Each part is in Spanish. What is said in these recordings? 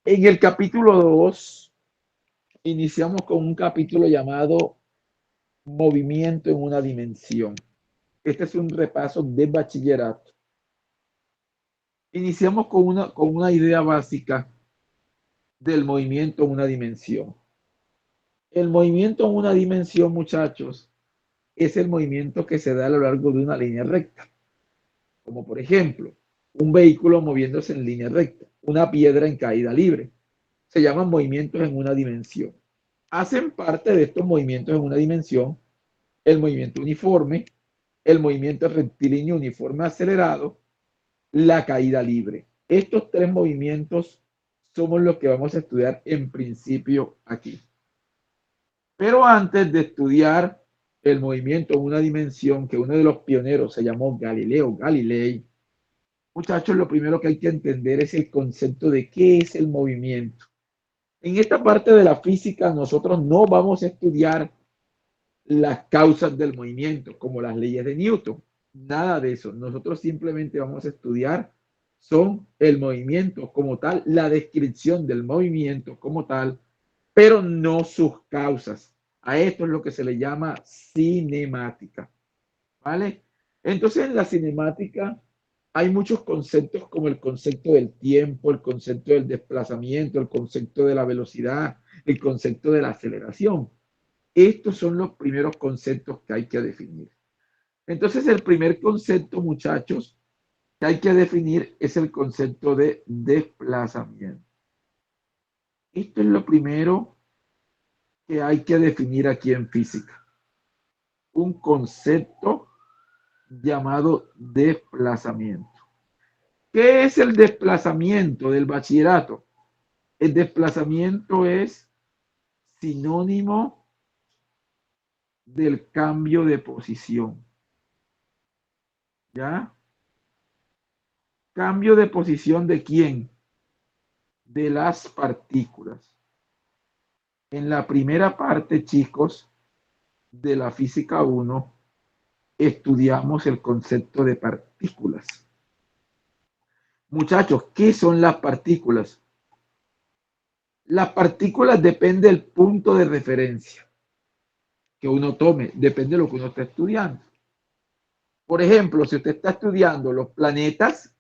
En el capítulo 2 iniciamos con un capítulo llamado Movimiento en una dimensión. Este es un repaso de bachillerato. Iniciamos con una idea básica del movimiento en una dimensión. El movimiento en una dimensión, muchachos, es el movimiento que se da a lo largo de una línea recta. Como por ejemplo, un vehículo moviéndose en línea recta, una piedra en caída libre. Se llaman movimientos en una dimensión. Hacen parte de estos movimientos en una dimensión el movimiento uniforme, el movimiento rectilíneo uniforme acelerado, la caída libre. Estos tres movimientos somos los que vamos a estudiar en principio aquí. Pero antes de estudiar el movimiento en una dimensión que uno de los pioneros se llamó Galileo Galilei, muchachos, lo primero que hay que entender es el concepto de qué es el movimiento. En esta parte de la física nosotros no vamos a estudiar las causas del movimiento, como las leyes de Newton. Nada de eso. Nosotros simplemente vamos a estudiar son el movimiento como tal, la descripción del movimiento como tal, pero no sus causas. A esto es lo que se le llama cinemática. ¿Vale? Entonces en la cinemática hay muchos conceptos como el concepto del tiempo, el concepto del desplazamiento, el concepto de la velocidad, el concepto de la aceleración. Estos son los primeros conceptos que hay que definir. Entonces, el primer concepto, muchachos, que hay que definir es el concepto de desplazamiento. Esto es lo primero que hay que definir aquí en física. Un concepto llamado desplazamiento. ¿Qué es el desplazamiento del bachillerato? El desplazamiento es sinónimo del cambio de posición. ¿Ya? ¿Cambio de posición de quién? De las partículas. En la primera parte, chicos, de la física 1, estudiamos el concepto de partículas. Muchachos, ¿qué son las partículas? Las partículas depende del punto de referencia que uno tome, depende de lo que uno está estudiando. Por ejemplo, si usted está estudiando los planetas,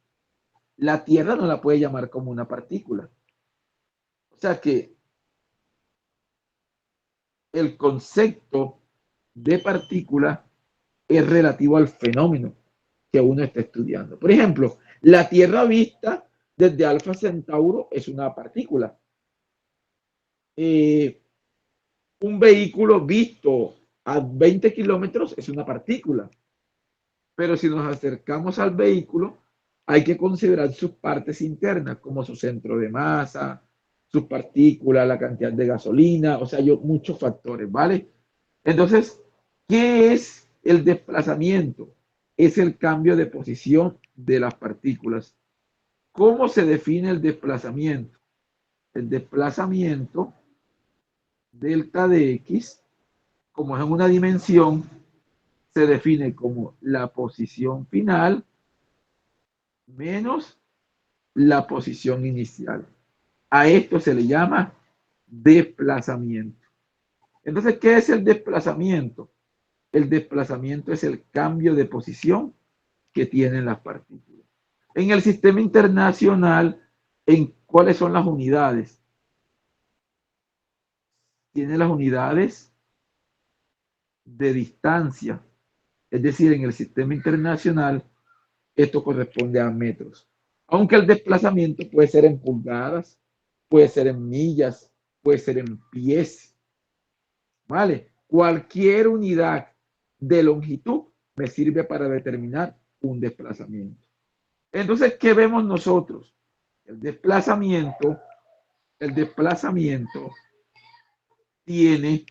la Tierra no la puede llamar como una partícula. O sea que el concepto de partícula es relativo al fenómeno que uno está estudiando. Por ejemplo, la Tierra vista desde Alfa Centauro es una partícula. Eh, un vehículo visto a 20 kilómetros es una partícula. Pero si nos acercamos al vehículo, hay que considerar sus partes internas, como su centro de masa, sus partículas, la cantidad de gasolina, o sea, muchos factores, ¿vale? Entonces, ¿qué es el desplazamiento? Es el cambio de posición de las partículas. ¿Cómo se define el desplazamiento? El desplazamiento delta de x, como es en una dimensión, se define como la posición final menos la posición inicial. A esto se le llama desplazamiento. Entonces, ¿qué es el desplazamiento? El desplazamiento es el cambio de posición que tienen las partículas. En el sistema internacional, ¿en cuáles son las unidades? Tiene las unidades de distancia. Es decir, en el sistema internacional, esto corresponde a metros. Aunque el desplazamiento puede ser en pulgadas, puede ser en millas, puede ser en pies. ¿Vale? Cualquier unidad de longitud me sirve para determinar un desplazamiento. Entonces, ¿qué vemos nosotros? El desplazamiento, el desplazamiento tiene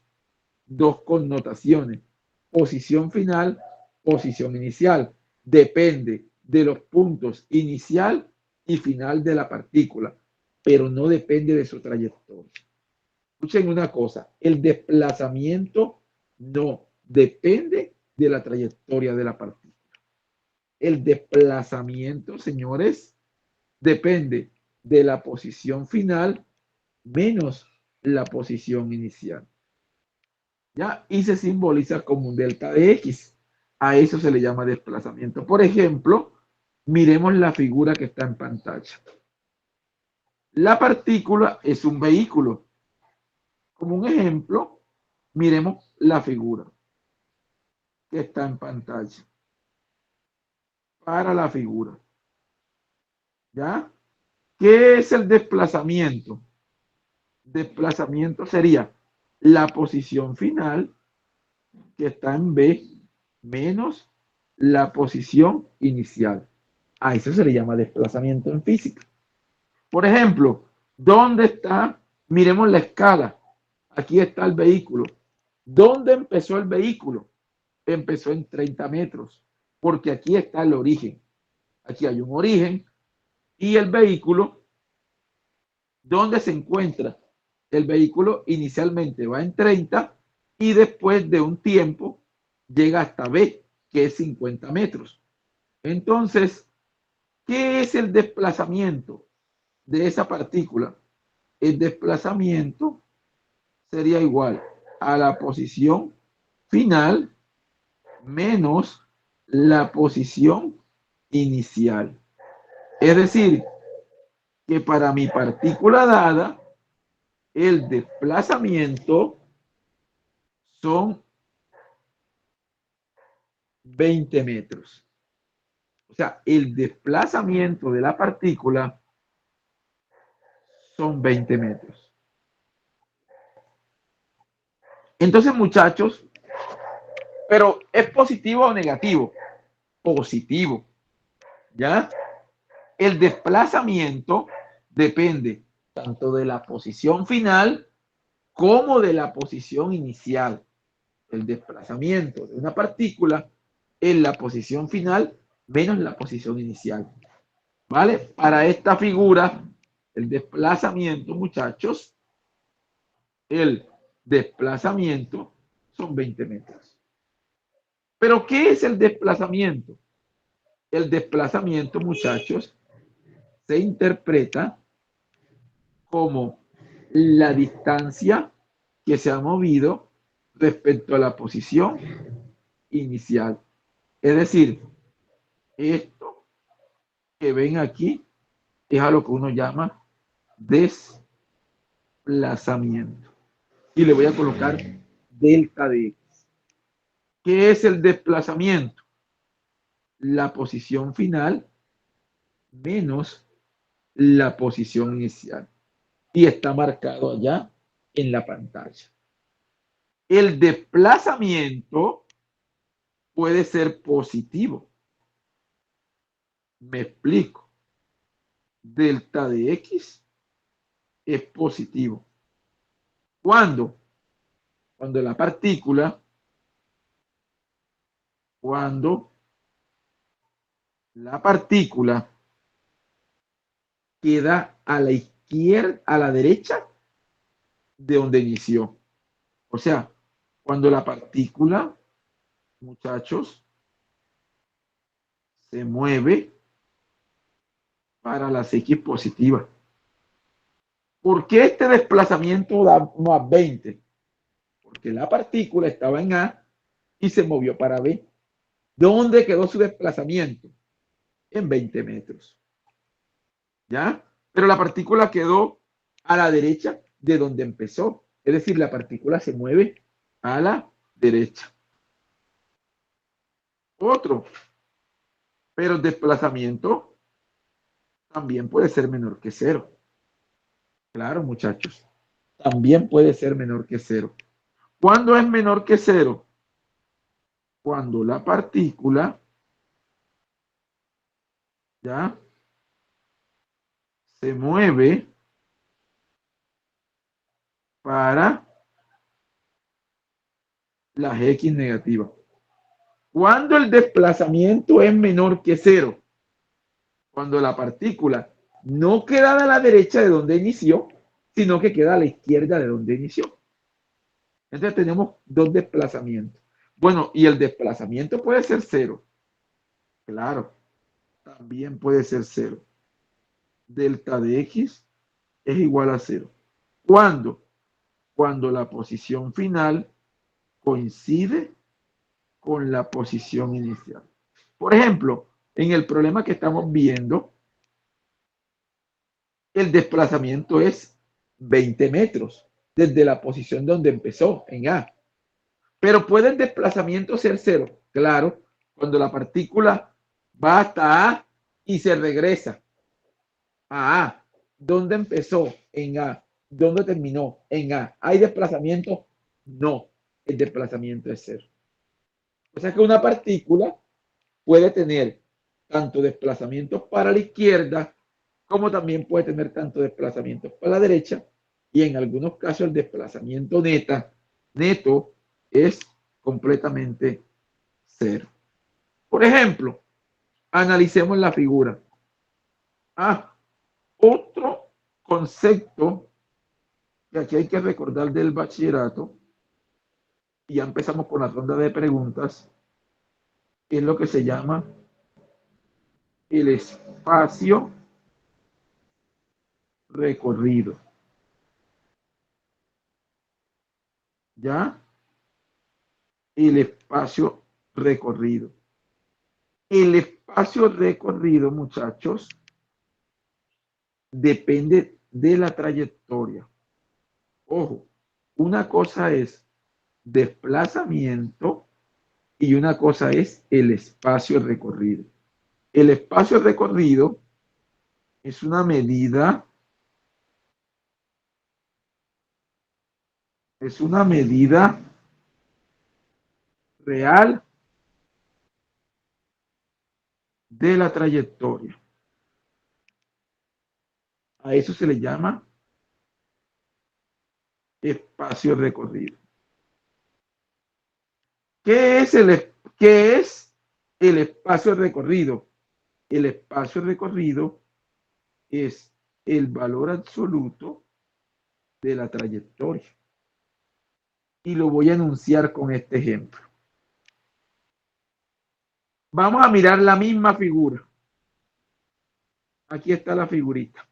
dos connotaciones: posición final, posición inicial. Depende de los puntos inicial y final de la partícula, pero no depende de su trayectoria. Escuchen una cosa, el desplazamiento no depende de la trayectoria de la partícula. El desplazamiento, señores, depende de la posición final menos la posición inicial. ¿Ya? Y se simboliza como un delta de X. A eso se le llama desplazamiento. Por ejemplo, miremos la figura que está en pantalla. La partícula es un vehículo. Como un ejemplo, miremos la figura que está en pantalla. Para la figura. ¿Ya? ¿Qué es el desplazamiento? Desplazamiento sería la posición final que está en B menos la posición inicial. A eso se le llama desplazamiento en física. Por ejemplo, ¿dónde está? Miremos la escala. Aquí está el vehículo. ¿Dónde empezó el vehículo? Empezó en 30 metros, porque aquí está el origen. Aquí hay un origen y el vehículo, ¿dónde se encuentra? El vehículo inicialmente va en 30 y después de un tiempo llega hasta B, que es 50 metros. Entonces, ¿qué es el desplazamiento de esa partícula? El desplazamiento sería igual a la posición final menos la posición inicial. Es decir, que para mi partícula dada, el desplazamiento son 20 metros. O sea, el desplazamiento de la partícula son 20 metros. Entonces, muchachos, pero ¿es positivo o negativo? Positivo, ¿ya? El desplazamiento depende tanto de la posición final como de la posición inicial. El desplazamiento de una partícula en la posición final menos la posición inicial. ¿Vale? Para esta figura, el desplazamiento, muchachos, el desplazamiento son 20 metros. ¿Pero qué es el desplazamiento? El desplazamiento, muchachos, se interpreta como la distancia que se ha movido respecto a la posición inicial. Es decir, esto que ven aquí es a lo que uno llama desplazamiento. Y le voy a colocar delta de X. ¿Qué es el desplazamiento? La posición final menos la posición inicial. Y está marcado allá en la pantalla. El desplazamiento puede ser positivo. Me explico. Delta de X es positivo. ¿Cuándo? Cuando la partícula, queda a la izquierda, a la derecha de donde inició. O sea, cuando la partícula, muchachos, se mueve para las X positivas. ¿Por qué este desplazamiento da más 20? Porque la partícula estaba en A y se movió para B. ¿Dónde quedó su desplazamiento? En 20 metros. ¿Ya? Pero la partícula quedó a la derecha de donde empezó. Es decir, la partícula se mueve a la derecha. Otro. Pero el desplazamiento también puede ser menor que cero. Claro, muchachos. También puede ser menor que cero. ¿Cuándo es menor que cero? Cuando la partícula ya se mueve para las X negativas. Cuando el desplazamiento es menor que cero, cuando la partícula no queda a la derecha de donde inició, sino que queda a la izquierda de donde inició. Entonces tenemos dos desplazamientos. Bueno, y el desplazamiento puede ser cero. Claro, también puede ser cero. delta de x es igual a 0. ¿Cuándo? Cuando la posición final coincide con la posición inicial. Por ejemplo, en el problema que estamos viendo, el desplazamiento es 20 metros desde la posición donde empezó, en A. Pero ¿puede el desplazamiento ser 0? Claro, cuando la partícula va hasta A y se regresa a A. ¿Dónde empezó? En A. ¿Dónde terminó? En A. ¿Hay desplazamiento? No. El desplazamiento es 0. O sea que una partícula puede tener tanto desplazamientos para la izquierda como también puede tener tanto desplazamientos para la derecha, y en algunos casos el desplazamiento neto es completamente 0. Por ejemplo, analicemos la figura. Otro concepto que aquí hay que recordar del bachillerato, y ya empezamos con la ronda de preguntas, es lo que se llama el espacio recorrido. ¿Ya? El espacio recorrido. El espacio recorrido, muchachos, depende de la trayectoria. Ojo, una cosa es desplazamiento y una cosa es el espacio recorrido. El espacio recorrido es una medida real de la trayectoria. A eso se le llama espacio recorrido. ¿Qué es el espacio recorrido? El espacio recorrido es el valor absoluto de la trayectoria. Y lo voy a enunciar con este ejemplo. Vamos a mirar la misma figura. Aquí está la figurita.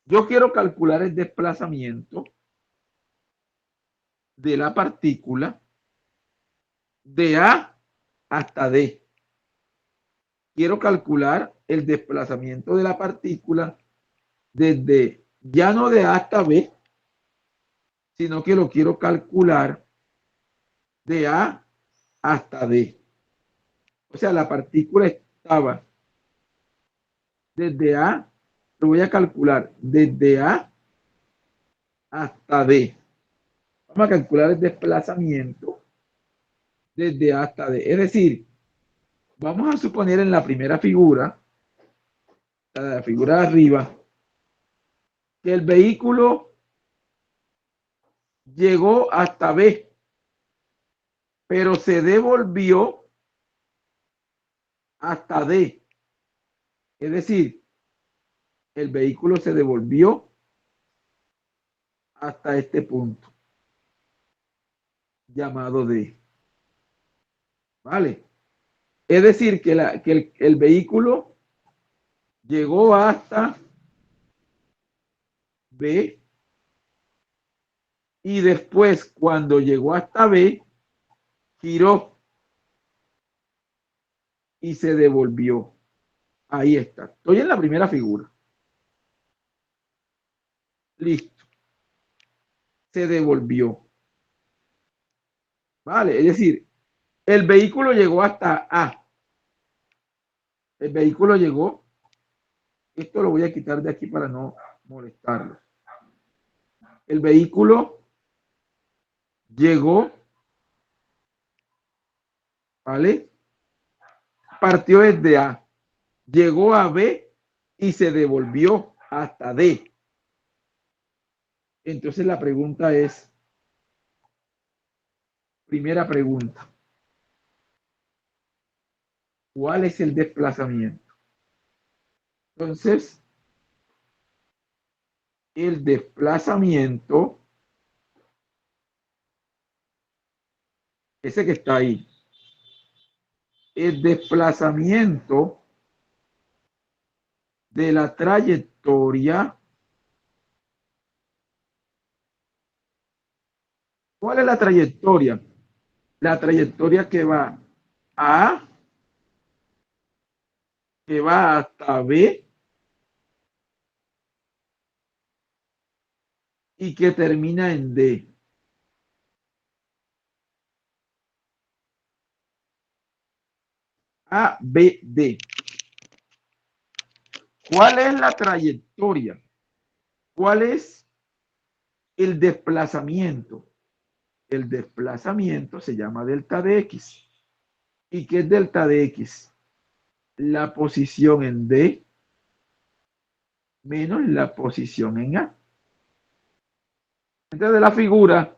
Yo quiero calcular el desplazamiento de la partícula de A hasta D. Quiero calcular el desplazamiento de la partícula desde, ya no de A hasta B, sino que lo quiero calcular de A hasta D. O sea, la partícula estaba desde A, lo voy a calcular desde A hasta D. Vamos a calcular el desplazamiento desde A hasta D. Es decir, vamos a suponer en la primera figura, la figura de arriba, que el vehículo llegó hasta B, pero se devolvió hasta D. Es decir, el vehículo se devolvió hasta este punto, llamado D. ¿Vale? Es decir, que el vehículo llegó hasta B y después, cuando llegó hasta B, giró y se devolvió. Ahí está. Estoy en la primera figura. Listo. Se devolvió. ¿Vale? Es decir, el vehículo llegó hasta A. El vehículo llegó. Esto lo voy a quitar de aquí para no molestarlo. El vehículo llegó, ¿vale? Partió desde A, llegó a B y se devolvió hasta D. Entonces la pregunta es, primera pregunta, ¿cuál es el desplazamiento? Entonces, el desplazamiento, ese que está ahí, el desplazamiento de la trayectoria. ¿Cuál es la trayectoria? La trayectoria que va A, que va hasta B y que termina en D. A, B, D. ¿Cuál es la trayectoria? ¿Cuál es el desplazamiento? El desplazamiento se llama delta de X. ¿Y qué es delta de X? La posición en D menos la posición en A. Entonces, de la figura,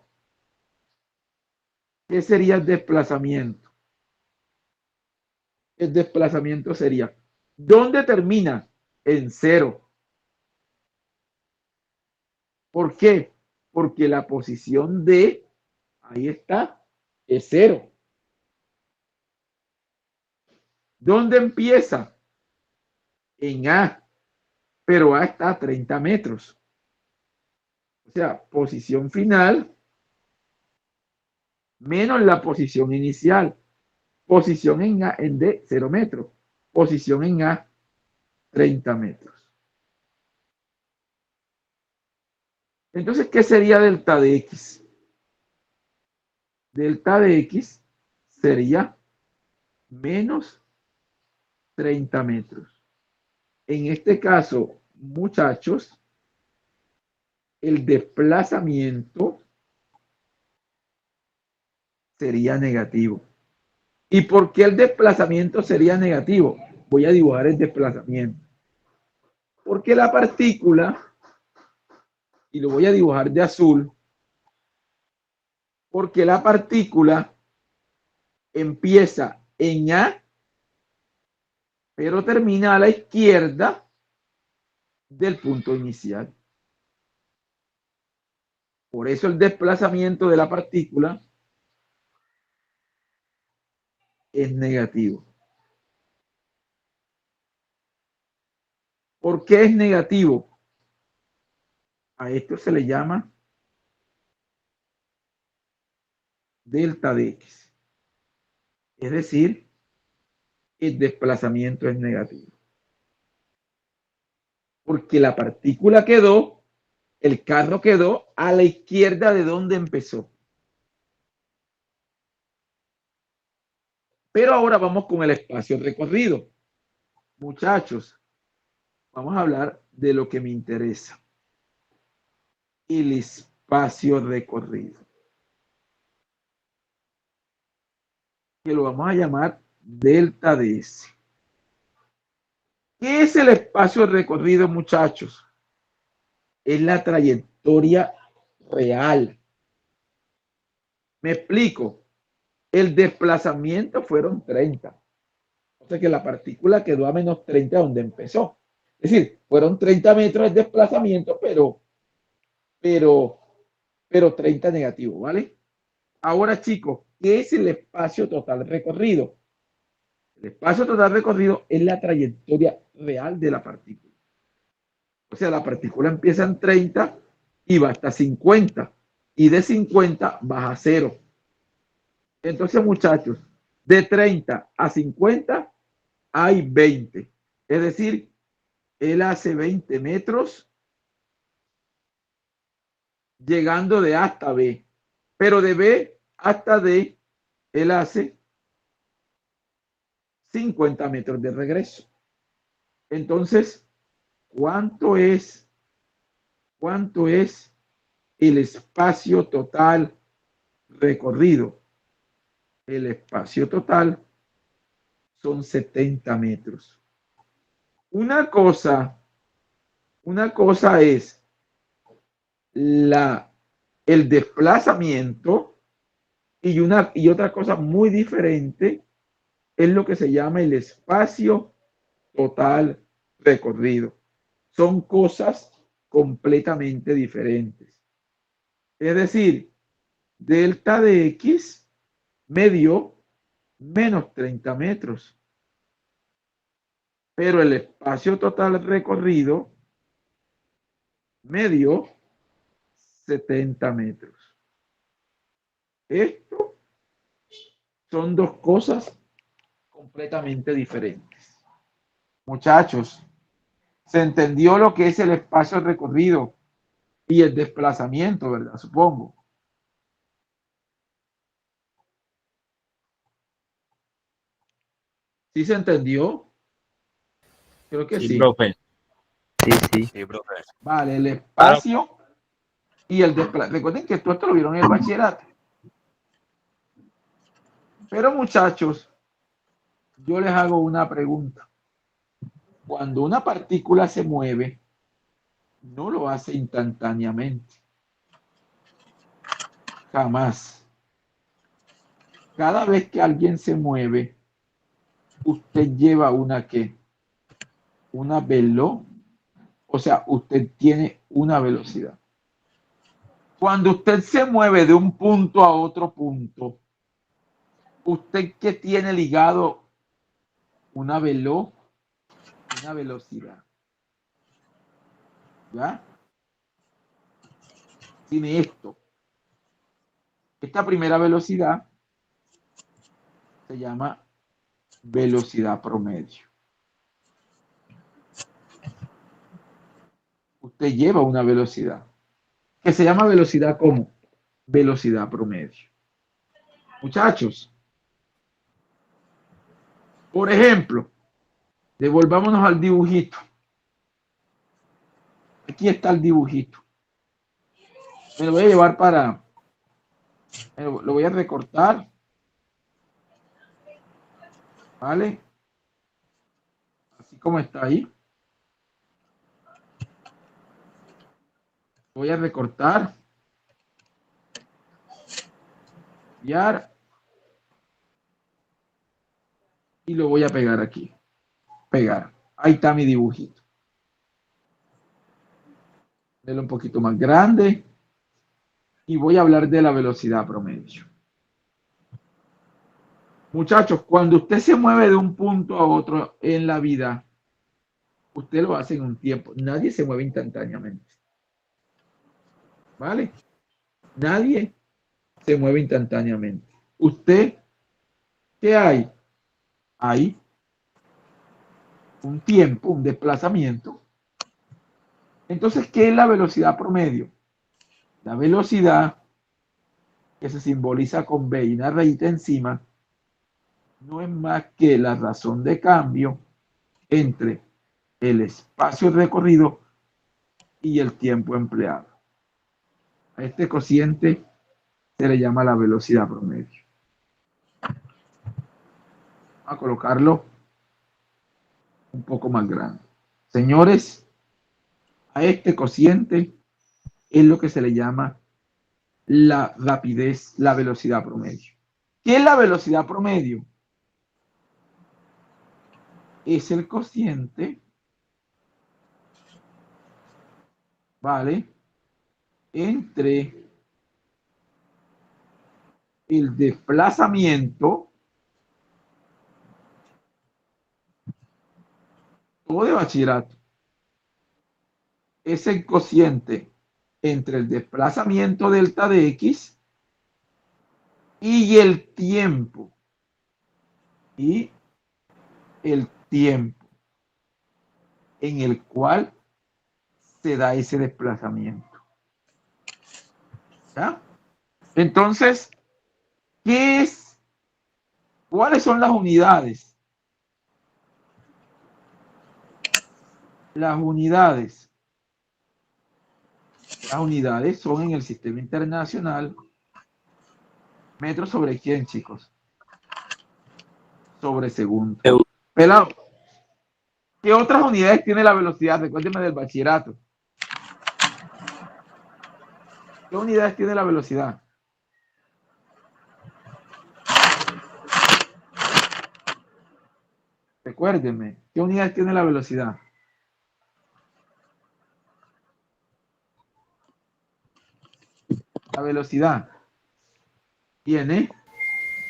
¿qué sería el desplazamiento? El desplazamiento sería, ¿dónde termina? En cero. ¿Por qué? Porque la posición D, ahí está, es cero. ¿Dónde empieza? En A, pero A está a 30 metros. O sea, posición final menos la posición inicial. Posición en A, en D, 0 metros. Posición en A, 30 metros. Entonces, ¿qué sería delta de X? Delta de X sería menos 30 metros. En este caso, muchachos, el desplazamiento sería negativo. ¿Y por qué el desplazamiento sería negativo? Voy a dibujar el desplazamiento. Porque la partícula, y lo voy a dibujar de azul, porque la partícula empieza en A, pero termina a la izquierda del punto inicial. Por eso el desplazamiento de la partícula es negativo. ¿Por qué es negativo? A esto se le llama delta de X. Es decir, el desplazamiento es negativo. Porque la partícula quedó, el carro quedó a la izquierda de donde empezó. Pero ahora vamos con el espacio recorrido. Muchachos, vamos a hablar de lo que me interesa. El espacio recorrido. Que lo vamos a llamar delta de S. ¿Qué es el espacio recorrido, muchachos? Es la trayectoria real. Me explico. El desplazamiento fueron 30. O sea que la partícula quedó a menos 30 donde empezó. Es decir, fueron 30 metros de desplazamiento, pero, pero 30 negativo, ¿vale? Ahora, chicos, ¿qué es el espacio total recorrido? El espacio total recorrido es la trayectoria real de la partícula. O sea, la partícula empieza en 30 y va hasta 50. Y de 50 baja a 0. Entonces, muchachos, de 30 a 50 hay 20. Es decir, él hace 20 metros llegando de A hasta B. Pero de B hasta D, él hace 50 metros de regreso. Entonces, ¿cuánto es el espacio total recorrido? El espacio total son 70 metros. Una cosa, una cosa es el desplazamiento y otra cosa muy diferente es lo que se llama el espacio total recorrido. Son cosas completamente diferentes. Es decir, delta de X me dio menos 30 metros. pero el espacio total recorrido medio 70 metros. Esto son dos cosas completamente diferentes. Muchachos, se entendió lo que es el espacio recorrido y el desplazamiento, ¿verdad? Supongo. ¿Sí se entendió? Creo que Sí, sí. profe. Sí. Sí, profe. Vale, el Claro. espacio y el desplazamiento. Recuerden que esto lo vieron en el bachillerato. Pero muchachos, yo les hago una pregunta. Cuando una partícula se mueve, no lo hace instantáneamente. Jamás. Cada vez que alguien se mueve, usted lleva una ¿qué? Una velocidad. O sea, usted tiene una velocidad. Cuando usted se mueve de un punto a otro punto, usted que tiene ligado una velocidad. ¿Ya? Tiene esto. Esta primera velocidad se llama velocidad promedio. Usted lleva una velocidad que se llama velocidad como velocidad promedio. Muchachos, por ejemplo, devolvámonos al dibujito. Aquí está el dibujito. Me lo voy a llevar para, lo voy a recortar, ¿vale? Así como está ahí. Voy a recortar, copiar y lo voy a pegar aquí. Pegar. Ahí está mi dibujito. Verlo un poquito más grande y voy a hablar de la velocidad promedio. Muchachos, cuando usted se mueve de un punto a otro en la vida, usted lo hace en un tiempo. Nadie se mueve instantáneamente. ¿Vale? Nadie se mueve instantáneamente. Usted, ¿qué hay? Hay un tiempo, un desplazamiento. Entonces, ¿qué es la velocidad promedio? La velocidad que se simboliza con B y una rayita encima no es más que la razón de cambio entre el espacio recorrido y el tiempo empleado. A este cociente se le llama la velocidad promedio. Vamos a colocarlo un poco más grande. Señores, a este cociente es lo que se le llama la rapidez, la velocidad promedio. ¿Qué es la velocidad promedio? Es el cociente, ¿vale? Entre el desplazamiento, todo de bachillerato, es el cociente entre el desplazamiento delta de X y el tiempo. Y el tiempo en el cual se da ese desplazamiento. ¿Ya? Entonces, ¿qué es? ¿Cuáles son las unidades? Las unidades son en el sistema internacional metros sobre quién, chicos, sobre segundo. Pelado, ¿qué otras unidades tiene la velocidad? Recuérdenme del bachillerato. ¿Qué unidades tiene la velocidad? Recuérdenme, ¿qué unidades tiene la velocidad? La velocidad tiene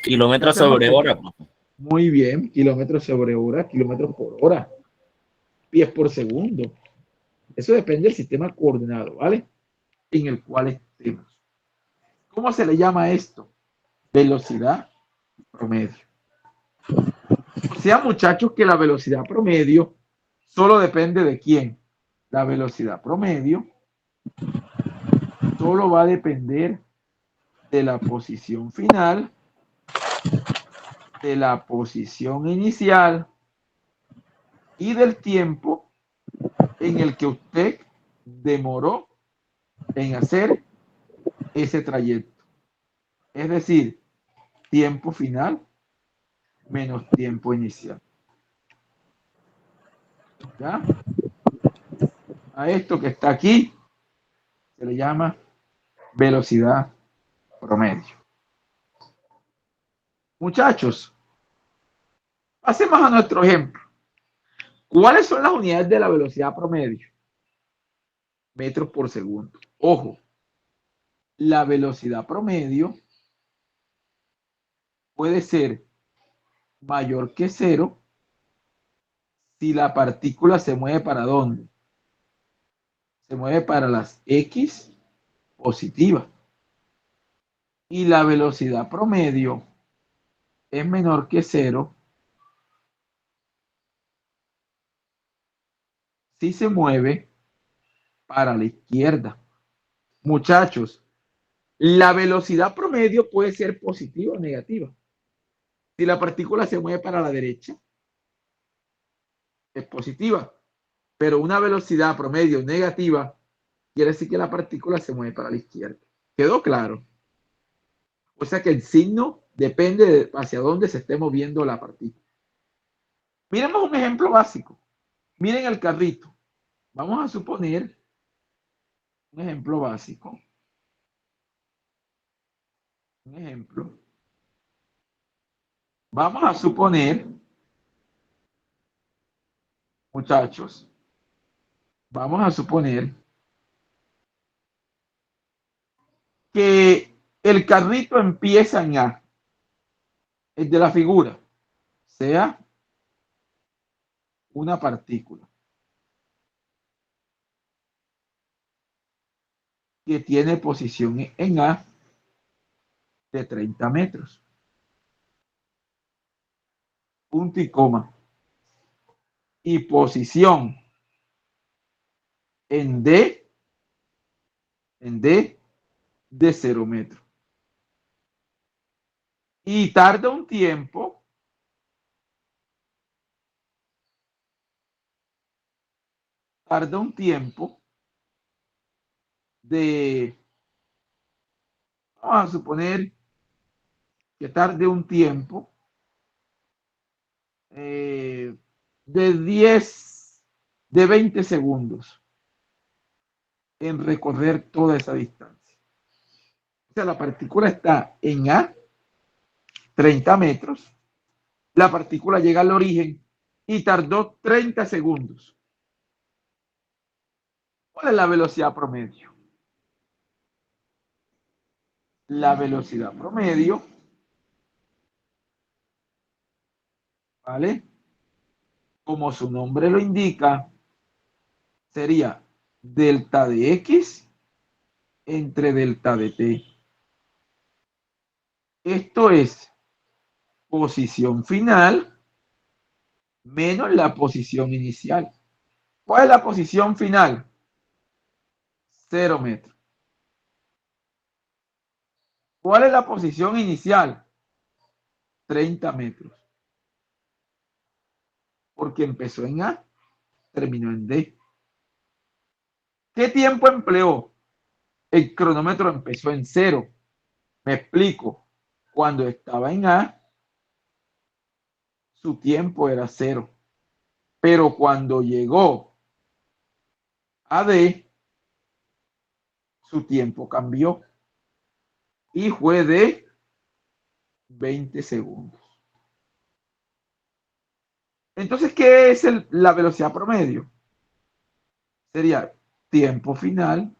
Kilómetros hacemos sobre hora, profe. muy bien, kilómetros sobre hora, kilómetros por hora. pies por segundo. Eso depende del sistema coordenado, ¿vale? En el cual estemos. ¿Cómo se le llama esto? Velocidad promedio. O sea, muchachos, que la velocidad promedio solo depende de quién. La velocidad promedio solo va a depender de la posición final, de la posición inicial y del tiempo en el que usted demoró en hacer ese trayecto. Es decir, tiempo final menos tiempo inicial. ¿Ya? A esto que está aquí se le llama velocidad promedio. Muchachos, pasemos a nuestro ejemplo. ¿Cuáles son las unidades de la velocidad promedio? Metros por segundo. Ojo, la velocidad promedio puede ser mayor que cero si la partícula se mueve para dónde. Se mueve para las X positivas. Y la velocidad promedio es menor que cero si se mueve para la izquierda. Muchachos, la velocidad promedio puede ser positiva o negativa. Si la partícula se mueve para la derecha, es positiva. Pero una velocidad promedio negativa quiere decir que la partícula se mueve para la izquierda. ¿Quedó claro? O sea que el signo depende de hacia dónde se esté moviendo la partícula. Miremos un ejemplo básico. Miren el carrito. Vamos a suponer un ejemplo básico. Un ejemplo. Vamos a suponer, muchachos, vamos a suponer que el carrito empieza en A, el de la figura, sea una partícula que tiene posición en A de 30 metros. Punto y coma. Y posición en D de 0 metros. Y tarda un tiempo de, vamos a suponer que tarde un tiempo de 10, de 20 segundos en recorrer toda esa distancia. O sea, la partícula está en A, 30 metros, la partícula llega al origen y tardó 30 segundos. ¿Cuál es la velocidad promedio? La velocidad promedio, ¿vale? Como su nombre lo indica, sería delta de X entre delta de T. Esto es posición final menos la posición inicial. ¿Cuál es la posición final? 0 metros. ¿Cuál es la posición inicial? 30 metros. Porque empezó en A, terminó en D. ¿Qué tiempo empleó? El cronómetro empezó en 0. Me explico. Cuando estaba en A, su tiempo era 0. Pero cuando llegó a D, su tiempo cambió y fue de 20 segundos. Entonces, ¿qué es la velocidad promedio? Sería tiempo final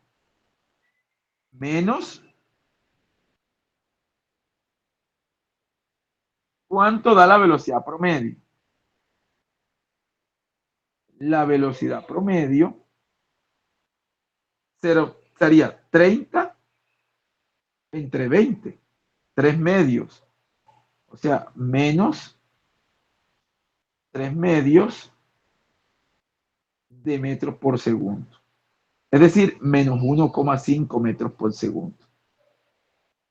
menos ¿cuánto da la velocidad promedio? la velocidad promedio sería 30 entre 20, 3 medios, o sea, menos 3 medios de metros por segundo. Es decir, menos 1,5 metros por segundo.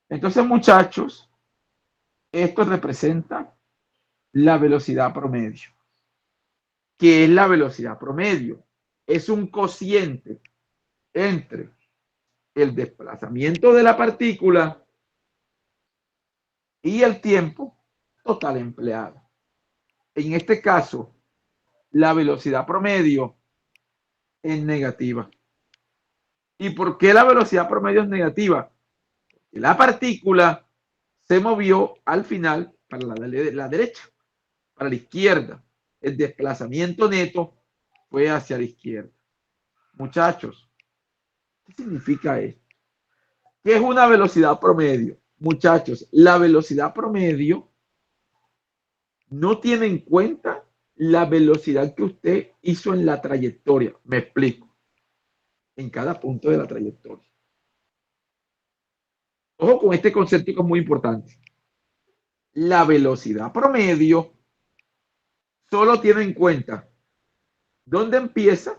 Entonces, muchachos, esto representa la velocidad promedio. ¿Qué es la velocidad promedio? Es un cociente entre el desplazamiento de la partícula y el tiempo total empleado. En este caso, la velocidad promedio es negativa. ¿Y por qué la velocidad promedio es negativa? Porque la partícula se movió al final para la derecha, para la izquierda. El desplazamiento neto fue hacia la izquierda. Muchachos, ¿qué significa esto? ¿Qué es una velocidad promedio? Muchachos, la velocidad promedio no tiene en cuenta la velocidad que usted hizo en la trayectoria. Me explico. En cada punto de la trayectoria. Ojo con este concepto que es muy importante. La velocidad promedio solo tiene en cuenta dónde empieza,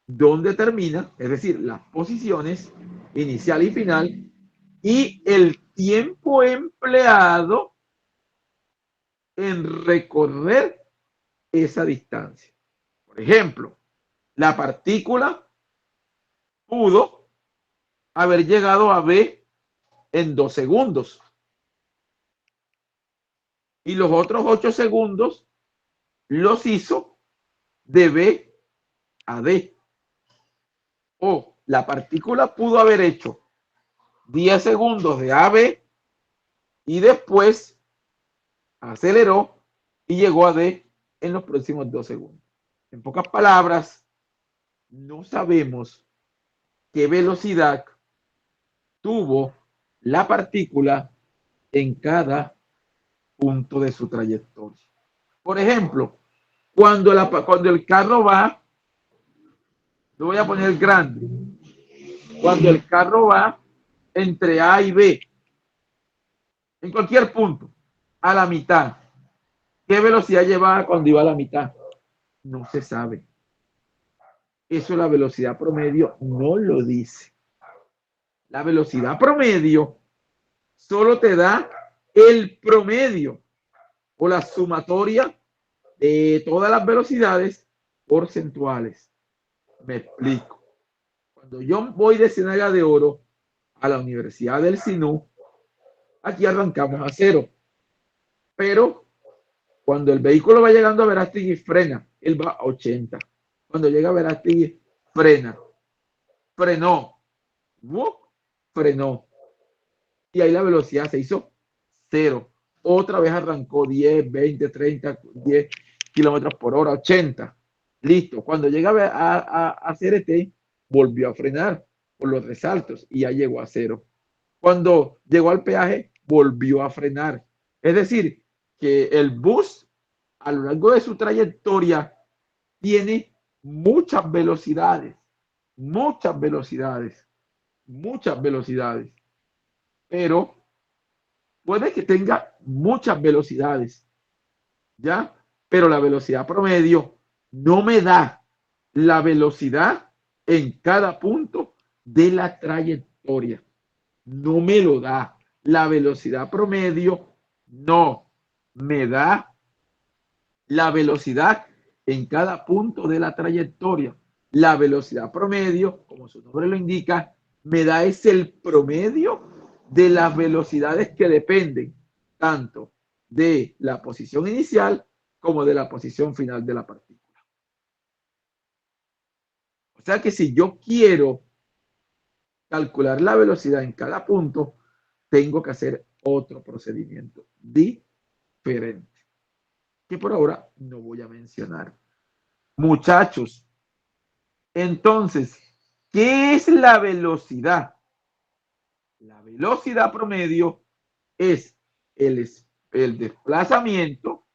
dónde termina, es decir, las posiciones inicial y final, y el tiempo empleado en recorrer esa distancia. Por ejemplo, la partícula pudo haber llegado a B en 2 segundos. Y los otros 8 segundos los hizo de B a D. O la partícula pudo haber hecho 10 segundos de A a B y después aceleró y llegó a D en los próximos 2 segundos. En pocas palabras, no sabemos qué velocidad tuvo la partícula en cada punto de su trayectoria. Por ejemplo, cuando el carro va, lo voy a poner grande, cuando el carro va entre A y B, en cualquier punto, a la mitad, ¿qué velocidad llevaba cuando iba a la mitad? No se sabe. Eso la velocidad promedio no lo dice. La velocidad promedio solo te da el promedio o la sumatoria de todas las velocidades porcentuales. Me explico. Cuando yo voy de Ciénaga de Oro a la Universidad del Sinú, aquí arrancamos a 0. Pero cuando el vehículo va llegando a Verástegui, frena. Él va a 80. Cuando llega a Verástegui, frena. Frenó. Frenó. Y ahí la velocidad se hizo 0. Otra vez arrancó 10, 20, 30, 10 kilómetros por hora, 80. Listo. Cuando llega a CRT, volvió a frenar por los resaltos y ya llegó a 0. Cuando llegó al peaje, volvió a frenar. Es decir, que el bus a lo largo de su trayectoria tiene muchas velocidades, muchas velocidades, muchas velocidades. Pero puede que tenga muchas velocidades, ¿ya? Pero la velocidad promedio no me da la velocidad en cada punto de la trayectoria. No me lo da. La velocidad promedio no me da la velocidad en cada punto de la trayectoria. La velocidad promedio, como su nombre lo indica, me da es el promedio de las velocidades que dependen tanto de la posición inicial como de la posición final de la partícula. O sea que si yo quiero calcular la velocidad en cada punto, tengo que hacer otro procedimiento diferente, que por ahora no voy a mencionar. Muchachos, entonces, ¿qué es la velocidad? La velocidad promedio es el desplazamiento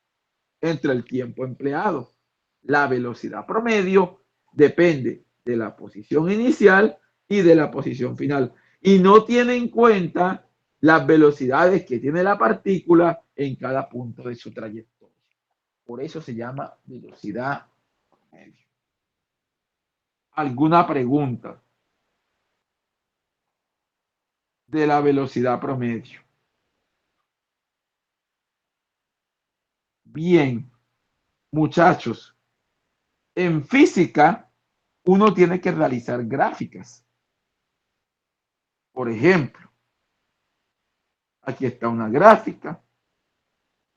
entre el tiempo empleado. La velocidad promedio depende de la posición inicial y de la posición final. Y no tiene en cuenta las velocidades que tiene la partícula en cada punto de su trayectoria. Por eso se llama velocidad promedio. ¿Alguna pregunta de la velocidad promedio? Bien, muchachos, en física uno tiene que realizar gráficas. Por ejemplo, aquí está una gráfica.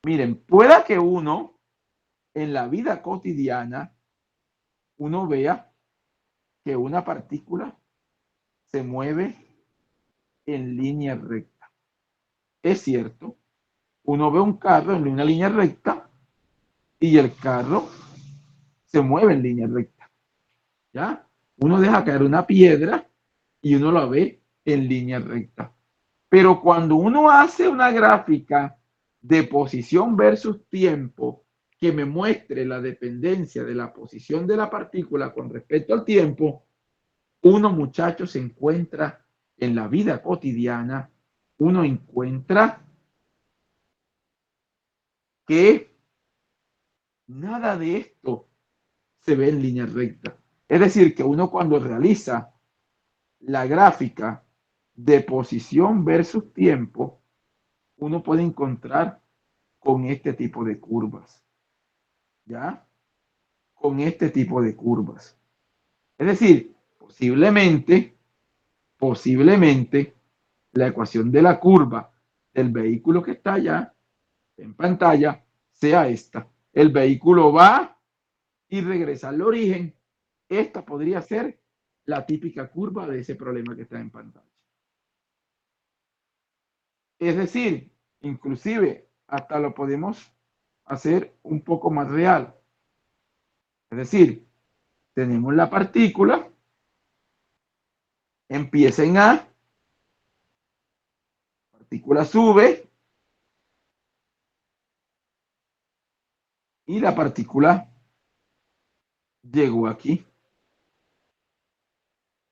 Miren, pueda que uno en la vida cotidiana uno vea que una partícula se mueve en línea recta. Es cierto, uno ve un carro en una línea recta y el carro se mueve en línea recta. ¿Ya? Uno deja caer una piedra y uno la ve en línea recta. Pero cuando uno hace una gráfica de posición versus tiempo que me muestre la dependencia de la posición de la partícula con respecto al tiempo, uno, muchacho, se encuentra en la vida cotidiana, uno encuentra que nada de esto se ve en línea recta. Es decir, que uno cuando realiza la gráfica de posición versus tiempo, uno puede encontrar con este tipo de curvas, ¿ya? Con este tipo de curvas. Es decir, posiblemente, la ecuación de la curva del vehículo que está allá en pantalla sea esta. El vehículo va y regresa al origen. Esta podría ser la típica curva de ese problema que está en pantalla. Es decir, inclusive hasta lo podemos hacer un poco más real. Es decir, tenemos la partícula, empieza en A, la partícula sube y la partícula llegó aquí.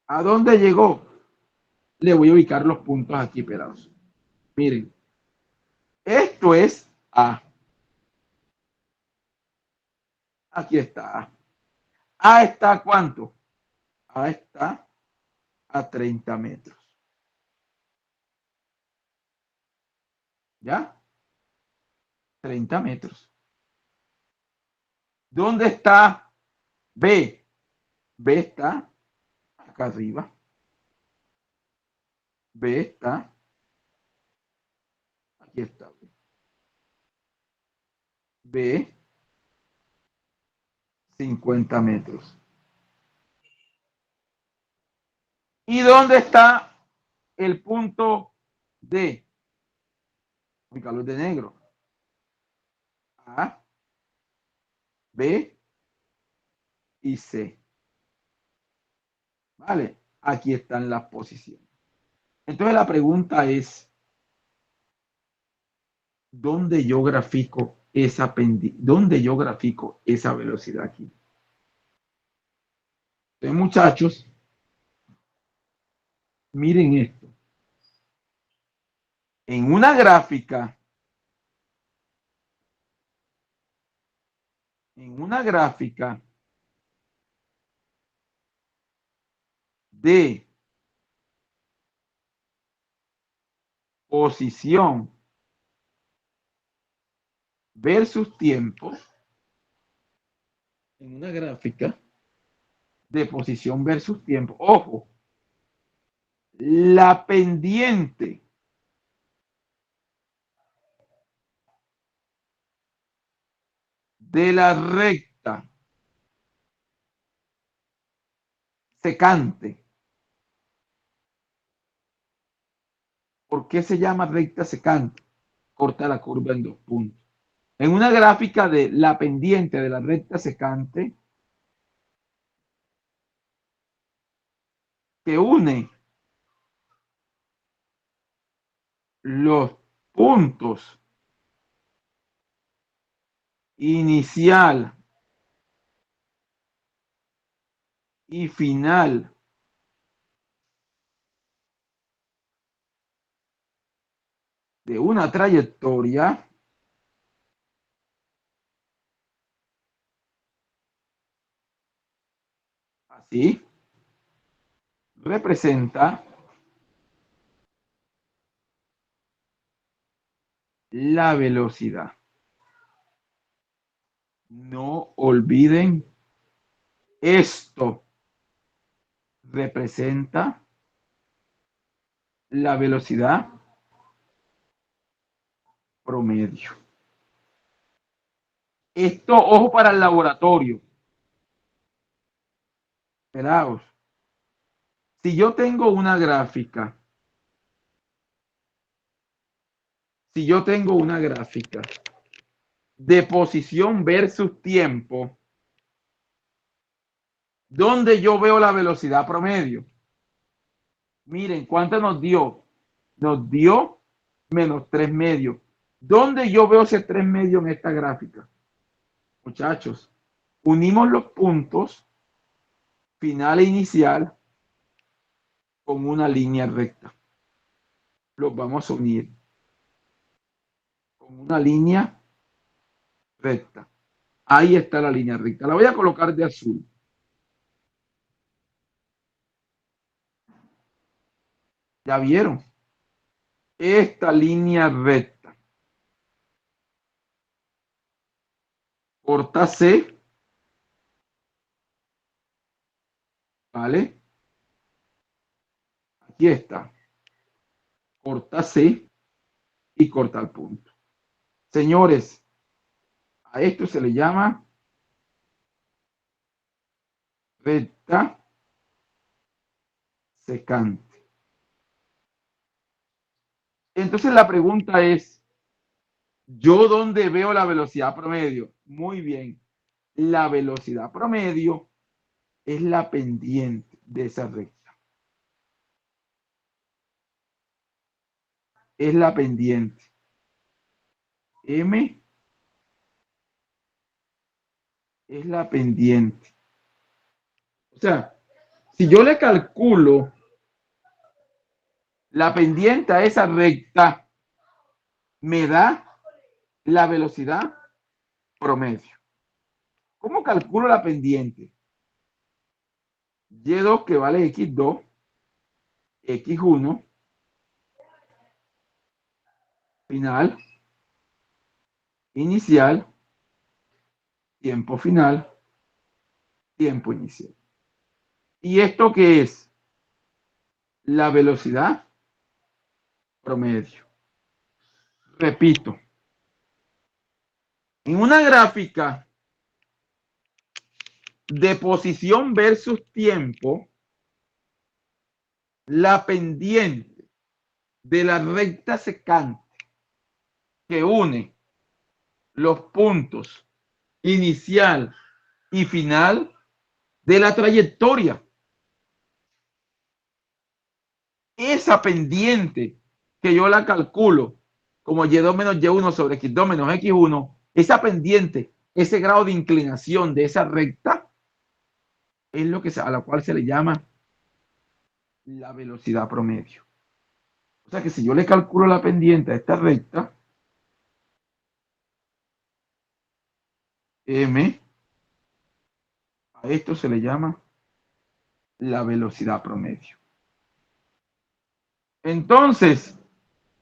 ¿A dónde llegó? Le voy a ubicar los puntos aquí pegados. Miren, esto es A. Aquí está A. ¿A está a cuánto? A está a 30 metros. ¿Ya? 30 metros. ¿Dónde está B? B está acá arriba. B está, aquí está. B, 50 metros. ¿Y dónde está el punto D? Ubicarlo de negro. A, B y C. ¿Vale? Aquí están las posiciones. Entonces la pregunta es, ¿dónde yo grafico dónde yo grafico esa velocidad aquí? Entonces, muchachos, miren esto. En una gráfica, de posición versus tiempo, en una gráfica de posición versus tiempo, ojo, la pendiente de la recta secante. ¿Por qué se llama recta secante? Corta la curva en dos puntos. En una gráfica de la pendiente de la recta secante que une los puntos inicial y final de una trayectoria, así, representa la velocidad. No olviden esto. Representa la velocidad promedio. Esto, ojo para el laboratorio. Esperaos. Si yo tengo una gráfica, si yo tengo una gráfica de posición versus tiempo, donde yo veo la velocidad promedio. Miren, ¿cuánto nos dio? Nos dio menos 3 medios. ¿Dónde yo veo ese 3 medios en esta gráfica? Muchachos, unimos los puntos final e inicial con una línea recta. Los vamos a unir con una línea recta. Ahí está la línea recta. La voy a colocar de azul. ¿Ya vieron? Esta línea recta. Corta C. ¿Vale? Aquí está. Corta C y corta el punto. Señores, a esto se le llama recta secante. Entonces la pregunta es, ¿yo dónde veo la velocidad promedio? Muy bien, la velocidad promedio es la pendiente de esa recta. Es la pendiente. M es la pendiente. O sea, si yo le calculo la pendiente a esa recta, me da la velocidad promedio. ¿Cómo calculo la pendiente? Y2 que vale X2, X1, final, inicial, tiempo final, tiempo inicial. ¿Y esto qué es? La velocidad promedio. Repito, en una gráfica de posición versus tiempo, la pendiente de la recta secante que une los puntos inicial y final de la trayectoria. Esa pendiente que yo la calculo como y2 menos y1 sobre x2 menos x1, esa pendiente, ese grado de inclinación de esa recta, es lo que a la cual se le llama la velocidad promedio. O sea que si yo le calculo la pendiente a esta recta, m, a esto se le llama la velocidad promedio. Entonces,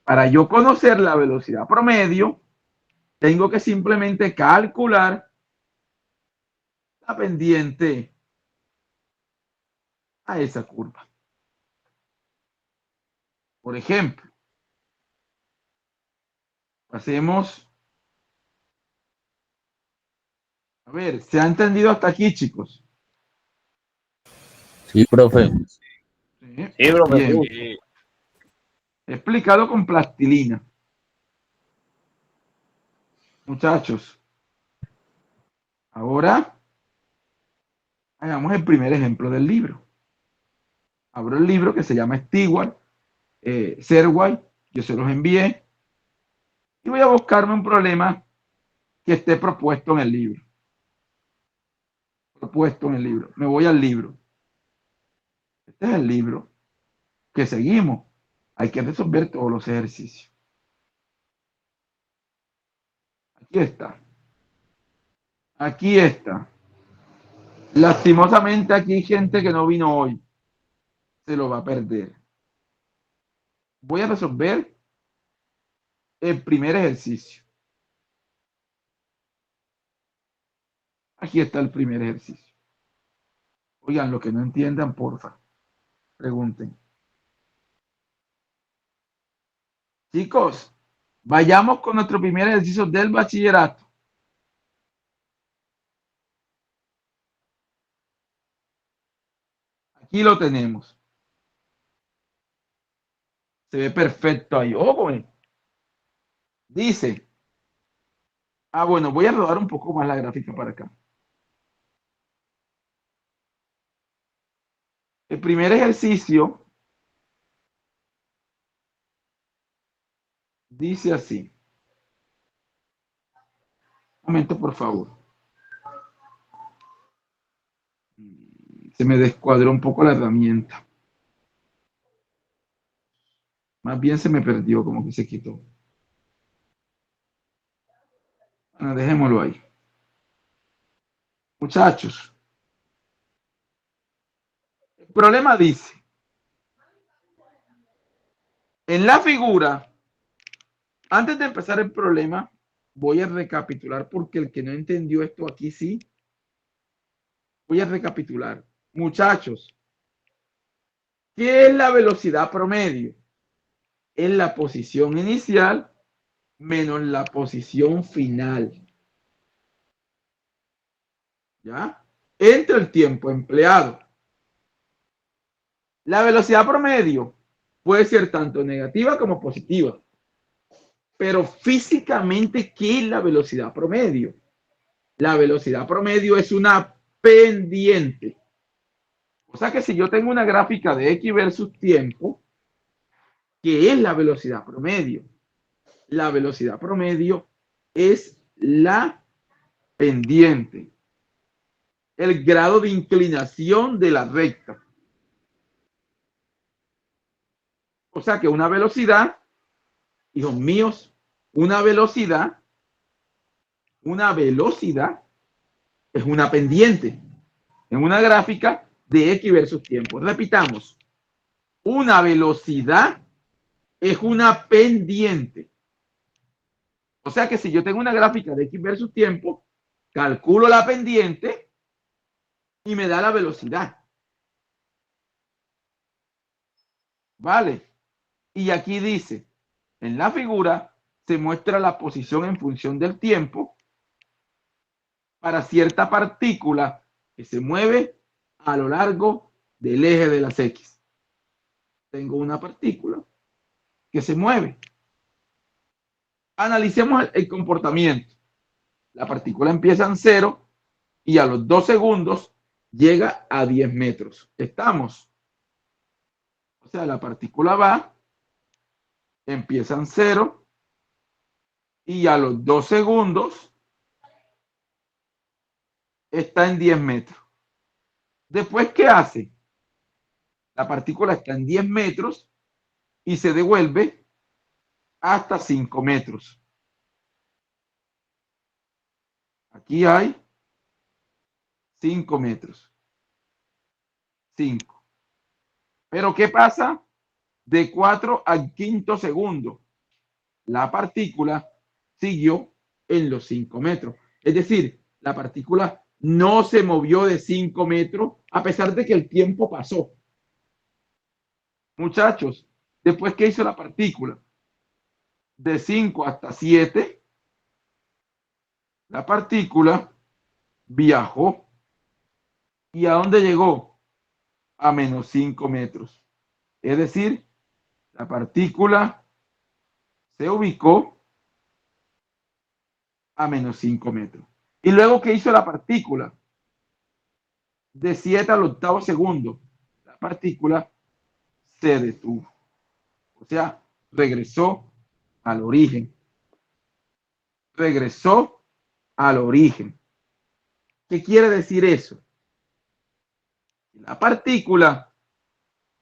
para yo conocer la velocidad promedio, tengo que simplemente calcular la pendiente a esa curva. Por ejemplo, hacemos, a ver, ¿se ha entendido hasta aquí, chicos? Sí, profe. Sí, Sí, profe, bien. sí. Explicado con plastilina. Muchachos, ahora hagamos el primer ejemplo del libro. Abro el libro que se llama Stewart, Serway, yo se los envié, y voy a buscarme un problema que esté propuesto en el libro. Propuesto en el libro. Me voy al libro. Este es el libro que seguimos. Hay que resolver todos los ejercicios. Aquí está. Aquí está. Lastimosamente aquí hay gente que no vino hoy. Se lo va a perder. Voy a resolver el primer ejercicio. Aquí está el primer ejercicio. Oigan, lo que no entiendan, porfa, pregunten. Chicos, vayamos con nuestro primer ejercicio del bachillerato. Aquí lo tenemos. Se ve perfecto ahí. Ojo, dice. Bueno, voy a rodar un poco más la gráfica para acá. El primer ejercicio dice así. Un momento, por favor. Se me descuadró un poco la herramienta. Más bien se me perdió, como que se quitó. Bueno, dejémoslo ahí. Muchachos, el problema dice, en la figura, antes de empezar el problema, voy a recapitular porque el que no entendió esto aquí sí, voy a recapitular. Muchachos, ¿qué es la velocidad promedio? Es la posición inicial menos la posición final. ¿Ya? Entre el tiempo empleado. La velocidad promedio puede ser tanto negativa como positiva. Pero físicamente, ¿qué es la velocidad promedio? La velocidad promedio es una pendiente. O sea que si yo tengo una gráfica de X versus tiempo, ¿qué es la velocidad promedio? La velocidad promedio es la pendiente, el grado de inclinación de la recta. O sea que una velocidad, hijos míos, una velocidad es una pendiente en una gráfica de X versus tiempo. Repitamos, una velocidad es una pendiente. O sea que si yo tengo una gráfica de X versus tiempo, calculo la pendiente y me da la velocidad. ¿Vale? Y aquí dice, en la figura se muestra la posición en función del tiempo para cierta partícula que se mueve a lo largo del eje de las X. Tengo una partícula que se mueve. Analicemos el comportamiento. La partícula empieza en 0 y a los 2 segundos llega a 10 metros. ¿Estamos? O sea, la partícula va, empieza en 0 y a los 2 segundos está en 10 metros. Después, ¿qué hace? La partícula está en 10 metros y se devuelve hasta 5 metros. Aquí hay 5 metros. 5. Pero ¿qué pasa? De 4 al quinto segundo, la partícula siguió en los 5 metros. Es decir, la partícula no se movió de 5 metros a pesar de que el tiempo pasó. Muchachos, después, ¿qué hizo la partícula? De 5 hasta 7, la partícula viajó. ¿Y a dónde llegó? A menos 5 metros. Es decir, la partícula se ubicó a menos 5 metros. ¿Y luego qué hizo la partícula? De 7 al octavo segundo, la partícula se detuvo. O sea, regresó al origen. Regresó al origen. ¿Qué quiere decir eso? La partícula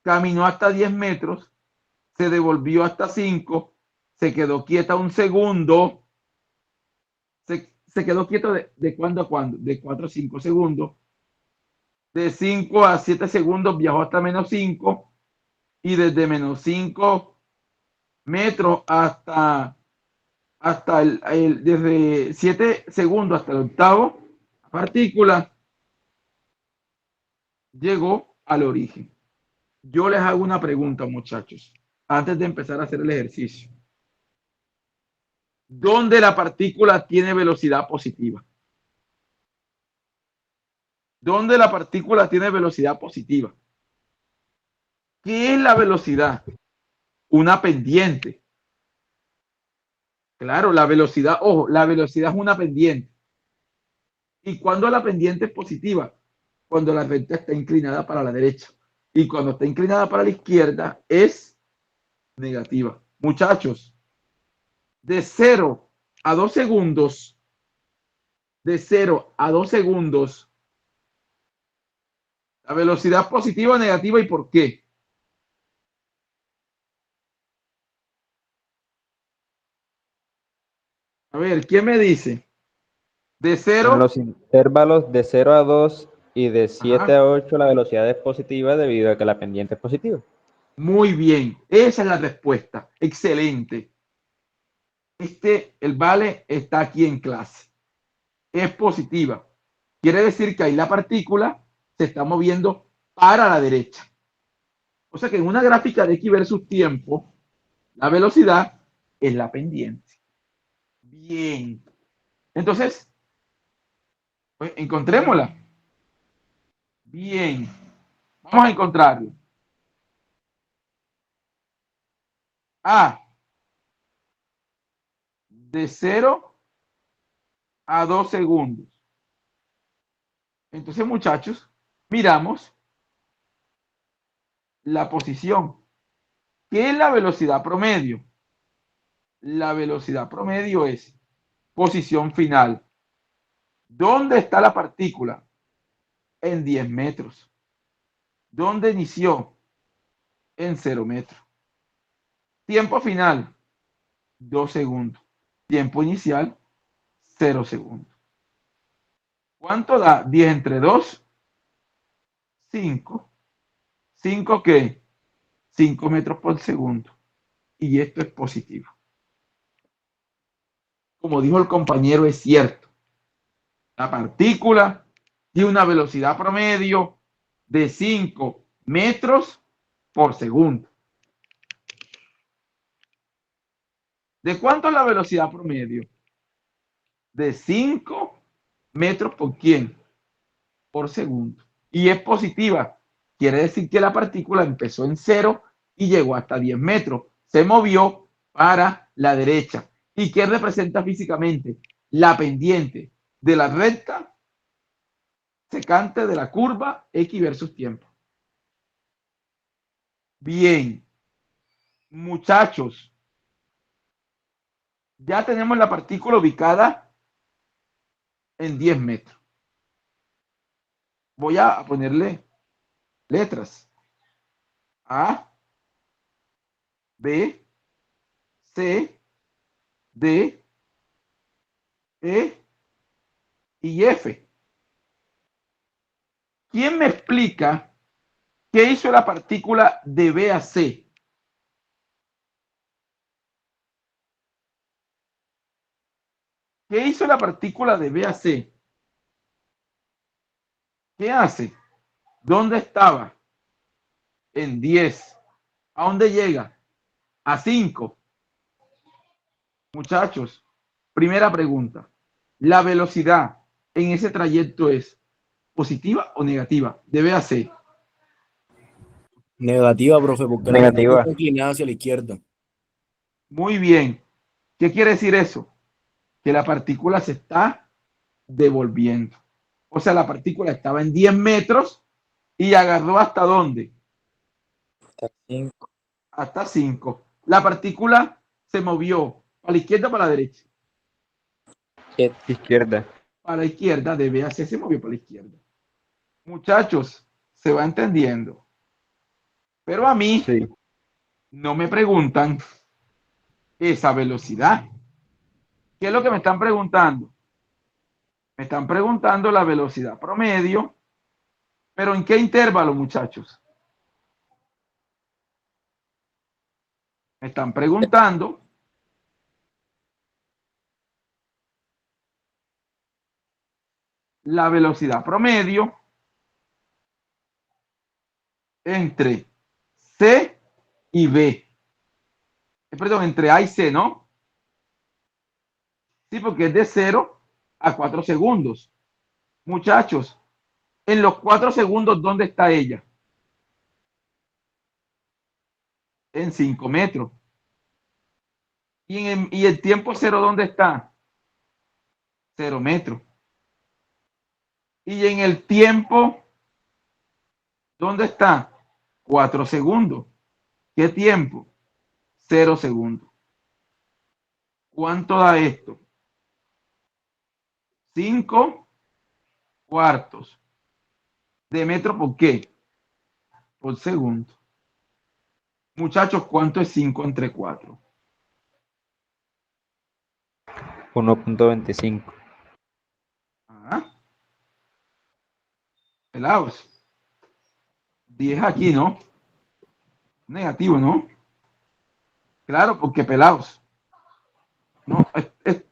caminó hasta 10 metros, se devolvió hasta 5, se quedó quieta un segundo, se quedó quieto de cuándo a cuándo, de 4 a 5 segundos, de 5 a 7 segundos viajó hasta menos 5 y desde menos 5 metros hasta desde 7 segundos hasta el octavo partícula llegó al origen. Yo les hago una pregunta, muchachos, antes de empezar a hacer el ejercicio. ¿Dónde la partícula tiene velocidad positiva? ¿Dónde la partícula tiene velocidad positiva? ¿Qué es la velocidad? Una pendiente. Claro, la velocidad, ojo, la velocidad es una pendiente. ¿Y cuando la pendiente es positiva? Cuando la recta está inclinada para la derecha. Y cuando está inclinada para la izquierda es negativa. Muchachos, de 0 a 2 segundos, de 0 a 2 segundos, la velocidad positiva o negativa y por qué. A ver, ¿quién me dice? De En 0. los intervalos de 0 a 2 y de 7 Ajá, a 8 la velocidad es positiva debido a que la pendiente es positiva. muy bien, esa es la respuesta. Excelente. El vale está aquí en clase. Es positiva. Quiere decir que ahí la partícula se está moviendo para la derecha. O sea que en una gráfica de x versus tiempo, la velocidad es la pendiente. Bien. Entonces, pues, encontrémosla. Bien. Vamos a encontrarlo. A, de 0 a 2 segundos. Entonces, muchachos, miramos la posición. ¿Qué es la velocidad promedio? La velocidad promedio es posición final. ¿Dónde está la partícula? En 10 metros. ¿Dónde inició? En 0 metros. Tiempo final, 2 segundos. Tiempo inicial, 0 segundos. ¿Cuánto da 10 entre 2? 5. ¿5 qué? 5 metros por segundo. Y esto es positivo. Como dijo el compañero, es cierto. La partícula tiene una velocidad promedio de 5 metros por segundo. ¿De cuánto es la velocidad promedio? De 5 metros por quién? Por segundo. Y es positiva. Quiere decir que la partícula empezó en 0 y llegó hasta 10 metros. Se movió para la derecha. ¿Y qué representa físicamente? La pendiente de la recta secante de la curva X versus tiempo. Bien, muchachos, ya tenemos la partícula ubicada en 10 metros. Voy a ponerle letras. A, B, C, D, E y F. ¿Quién me explica qué hizo la partícula de B a C? ¿Qué hizo la partícula de B a C? ¿Qué hace? ¿Dónde estaba? En 10. ¿A dónde llega? A 5. Muchachos, primera pregunta. ¿La velocidad en ese trayecto es positiva o negativa? De B a C. Negativa, profe, porque la recta Negativa. está inclinada hacia la izquierda. Muy bien. ¿Qué quiere decir eso? Que la partícula se está devolviendo. O sea, la partícula estaba en 10 metros y agarró hasta dónde? Hasta 5. Hasta 5. La partícula se movió para la izquierda o para la derecha. Izquierda. Para la izquierda, de B a C se movió para la izquierda. Muchachos, se va entendiendo. Pero a mí Sí. no me preguntan esa velocidad. ¿Qué es lo que me están preguntando? Me están preguntando la velocidad promedio, pero ¿en qué intervalo, muchachos? Me están preguntando la velocidad promedio entre C y B. Perdón, entre A y C, ¿no? Sí, porque es de 0 a 4 segundos. Muchachos, en los 4 segundos, ¿dónde está ella? En 5 metros. ¿Y el tiempo cero dónde está? 0 metros. Y en el tiempo, ¿dónde está? 4 segundos. ¿Qué tiempo? 0 segundos. ¿Cuánto da esto? 5 cuartos de metro por qué? Por segundo. Muchachos, ¿cuánto es 5 entre 4? 1.25. Ah, pelados. 10 aquí, ¿no? Negativo, ¿no? Claro, porque pelados. No,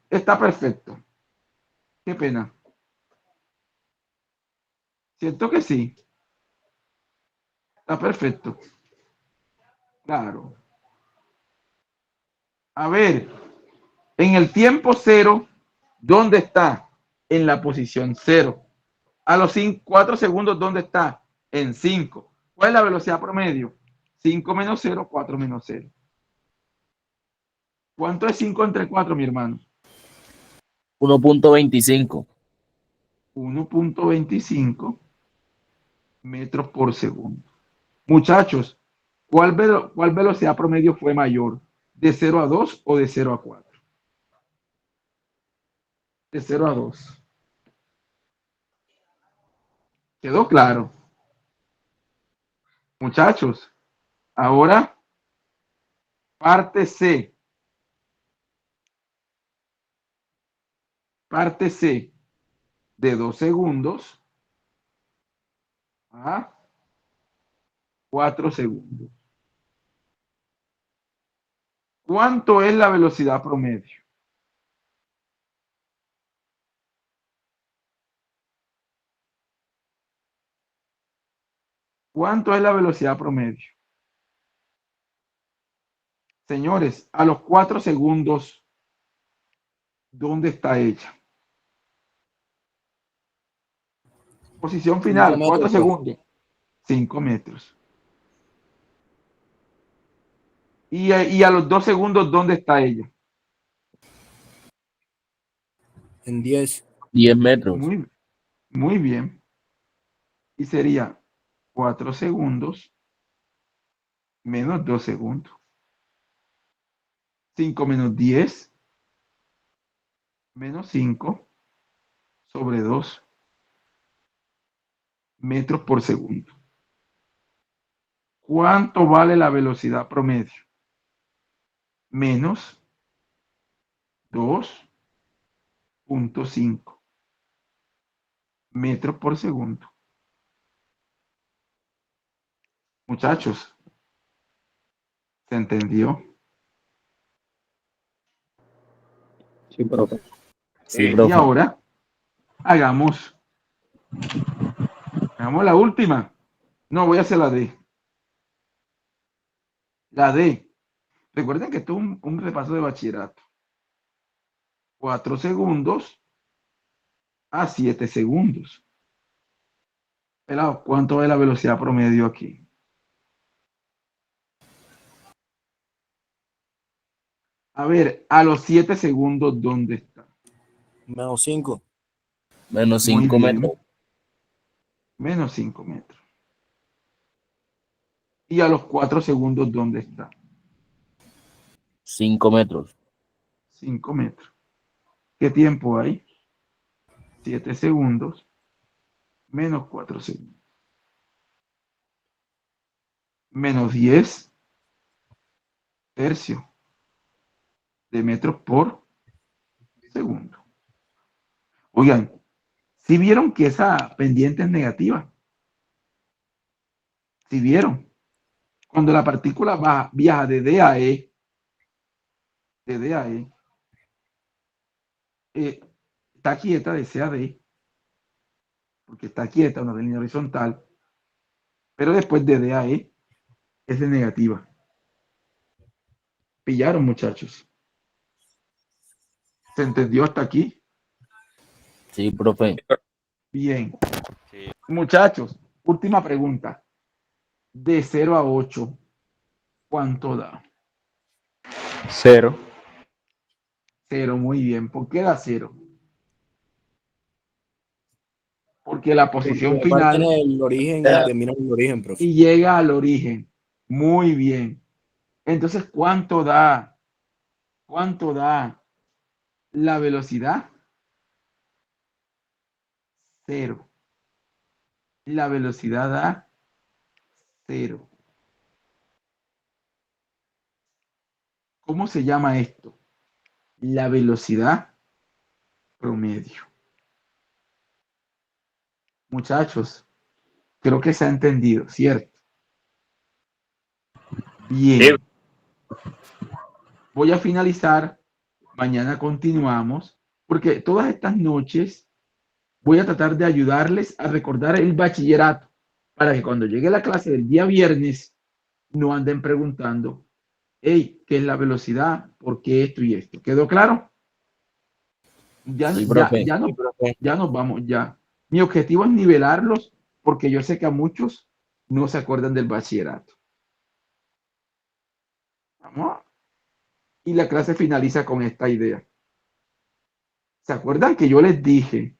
está perfecto. Qué pena. Siento que sí. Está perfecto. Claro. A ver, en el tiempo cero, ¿dónde está? En la posición cero. A los 4 segundos, ¿dónde está? En 5. ¿Cuál es la velocidad promedio? 5 menos 0, 4 menos 0. ¿Cuánto es 5 entre 4, mi hermano? 1.25. 1.25 metros por segundo. Muchachos, ¿cuál velocidad promedio fue mayor? ¿De 0 a 2 o de 0 a 4? De 0 a 2. ¿Quedó claro? Muchachos, ahora parte C. Parte C de 2 segundos a 4 segundos. ¿Cuánto es la velocidad promedio? ¿Cuánto es la velocidad promedio? Señores, a los 4 segundos, ¿dónde está ella? Posición 5 final, 4 metros, profe. segundos, 5 metros. Y a los 2 segundos, ¿dónde está ella? En 10 metros. Muy, muy bien. Y sería 4 segundos menos 2 segundos. 5 menos 10 menos 5 sobre 2 metros por segundo. ¿Cuánto vale la velocidad promedio? Menos 2.5 metros por segundo. Muchachos, ¿se entendió? Sí, profe. Sí, Y profe. ahora hagamos la última. No, voy a hacer la D. La D. Recuerden que esto es un repaso de bachillerato. 4 segundos a 7 segundos. Pelado, ¿cuánto es la velocidad promedio aquí? A ver, a los 7 segundos, ¿dónde está? Menos 5. Menos Muy 5 metros. bien. Menos 5 metros. Y a los 4 segundos, ¿dónde está? 5 metros. 5 metros. ¿Qué tiempo hay? 7 segundos menos 4 segundos. menos 10 tercios de metros por segundo. Oigan, ¿sí vieron que esa pendiente es negativa? ¿Sí vieron? Cuando la partícula viaja de D a E, está quieta de C a D, porque está quieta, una línea horizontal, pero después de D a E es de negativa. ¿Pillaron, muchachos? ¿Se entendió hasta aquí? Sí, profe. Bien. Sí. Muchachos, última pregunta. De 0 a 8, ¿cuánto da? 0. 0, muy bien. ¿Por qué da 0? Porque la posición final tiene el origen y termina en el origen, profe. y llega al origen. Muy bien. Entonces, ¿cuánto da? ¿Cuánto da la velocidad? 0. La velocidad da 0. ¿Cómo se llama esto? La velocidad promedio. Muchachos, creo que se ha entendido, ¿cierto? Bien. Voy a finalizar. Mañana continuamos, porque todas estas noches voy a tratar de ayudarles a recordar el bachillerato, para que cuando llegue la clase del día viernes no anden preguntando, hey, ¿qué es la velocidad? ¿Por qué esto y esto? ¿Quedó claro? Ya, Sí, ya nos vamos, ya. Mi objetivo es nivelarlos, porque yo sé que a muchos no se acuerdan del bachillerato. Vamos. Y la clase finaliza con esta idea. ¿Se acuerdan que yo les dije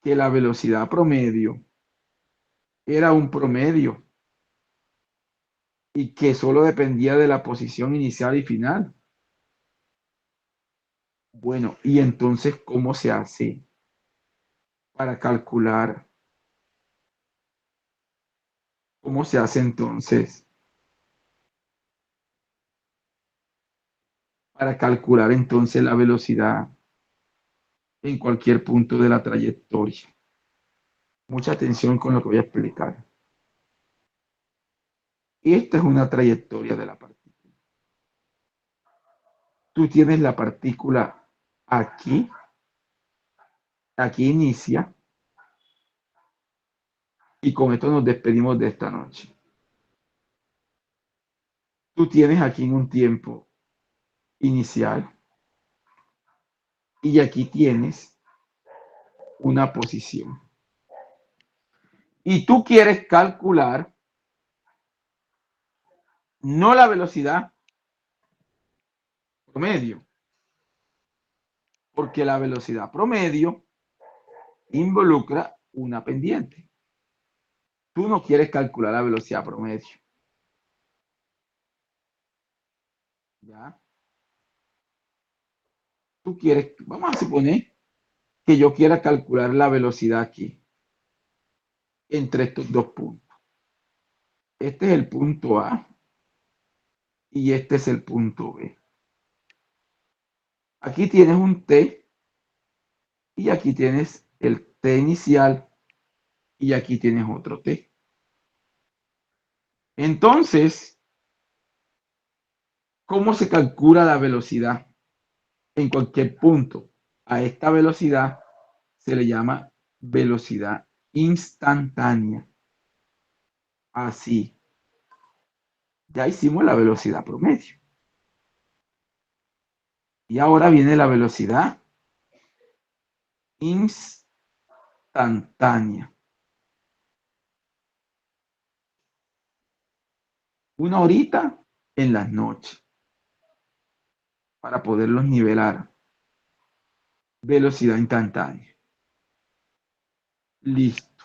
que la velocidad promedio era un promedio y que solo dependía de la posición inicial y final? Bueno, y entonces, ¿cómo se hace para calcular? ¿Cómo se hace entonces para calcular entonces la velocidad en cualquier punto de la trayectoria? Mucha atención con lo que voy a explicar. Esta es una trayectoria de la partícula. Tú tienes la partícula aquí, aquí inicia, y con esto nos despedimos de esta noche. Tú tienes aquí en un tiempo inicial y aquí tienes una posición. Y tú quieres calcular no la velocidad promedio, porque la velocidad promedio involucra una pendiente. Tú no quieres calcular la velocidad promedio. ¿Ya? Tú quieres, vamos a suponer que yo quiera calcular la velocidad aquí, entre estos dos puntos. Este es el punto A y este es el punto B. Aquí tienes un T y aquí tienes el T inicial y aquí tienes otro T. Entonces, ¿cómo se calcula la velocidad en cualquier punto? A esta velocidad se le llama velocidad instantánea. Así. Ya hicimos la velocidad promedio. Y ahora viene la velocidad instantánea. Una horita en las noches para poderlos nivelar. Velocidad instantánea. Listo.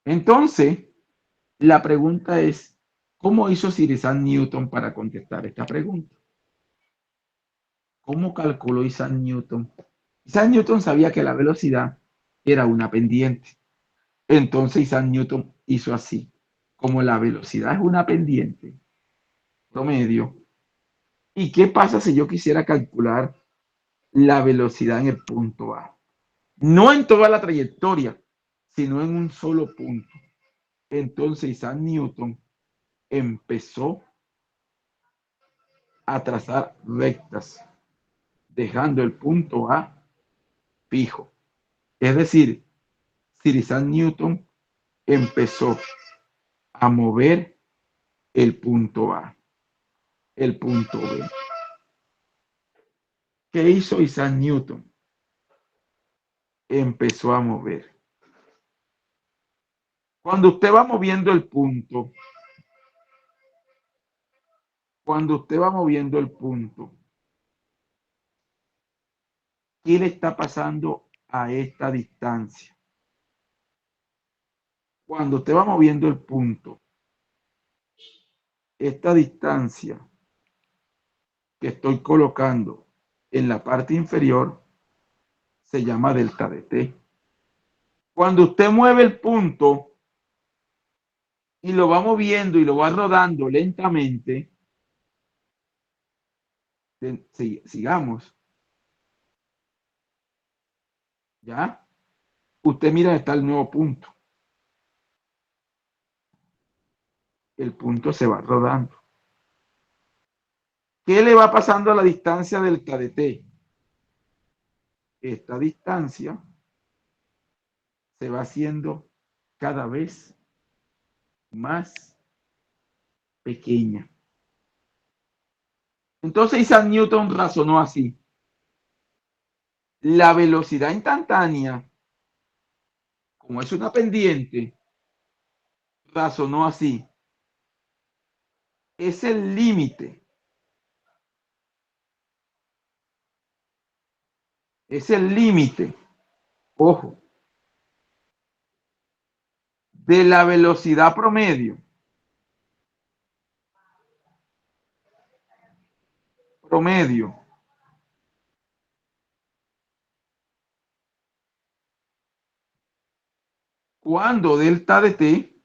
Entonces, la pregunta es, ¿cómo hizo Sir Isaac Newton para contestar esta pregunta? ¿Cómo calculó Isaac Newton? Isaac Newton sabía que la velocidad era una pendiente. Entonces Isaac Newton hizo así. como la velocidad es una pendiente promedio, ¿y qué pasa si yo quisiera calcular la velocidad en el punto A? No en toda la trayectoria, sino en un solo punto. Entonces Isaac Newton empezó a trazar rectas, dejando el punto A fijo. Es decir, Sir Isaac Newton empezó a mover el punto A, el punto B. ¿Qué hizo Isaac Newton? Empezó a mover. Cuando usted va moviendo el punto, ¿qué le está pasando a esta distancia? Cuando usted va moviendo el punto, esta distancia que estoy colocando en la parte inferior se llama delta de t. Cuando usted mueve el punto y lo va moviendo y lo va rodando lentamente, sigamos. ¿Ya? Usted mira, está el nuevo punto. El punto se va rodando. ¿Qué le va pasando a la distancia delta de t? Esta distancia se va haciendo cada vez más pequeña. Entonces Isaac Newton razonó así. La velocidad instantánea, como es una pendiente, razonó así. Es el límite. Es el límite, ojo, de la velocidad promedio. Cuando delta de t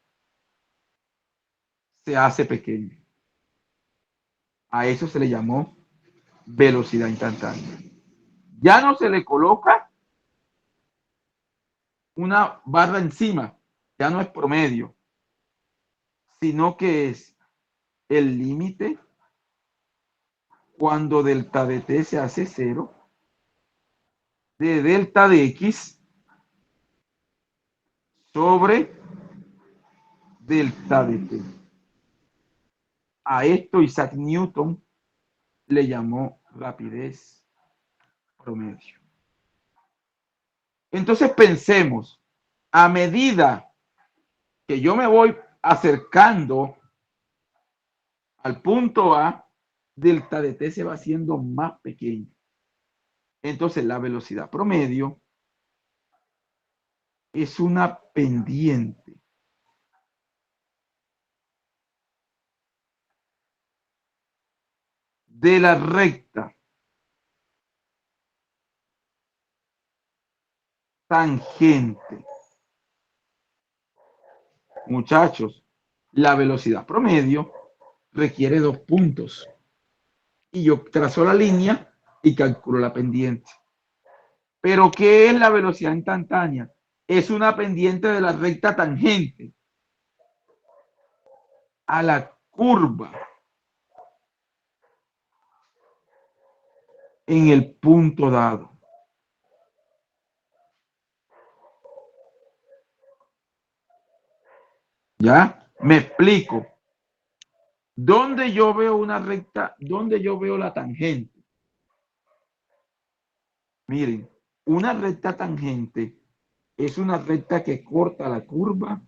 se hace pequeño. A eso se le llamó velocidad instantánea. Ya no se le coloca una barra encima, ya no es promedio, sino que es el límite cuando delta de t se hace 0 de delta de x sobre delta de t. A esto Isaac Newton le llamó rapidez promedio. Entonces pensemos, a medida que yo me voy acercando al punto A, delta de t se va haciendo más pequeño. Entonces la velocidad promedio es una pendiente de la recta tangente. Muchachos, la velocidad promedio requiere 2 puntos. Y yo trazo la línea y calculo la pendiente. Pero ¿qué es la velocidad instantánea? Es una pendiente de la recta tangente a la curva en el punto dado. ¿Ya? Me explico. ¿Dónde yo veo una recta? ¿Dónde yo veo la tangente? Miren, una recta tangente es una recta que corta la curva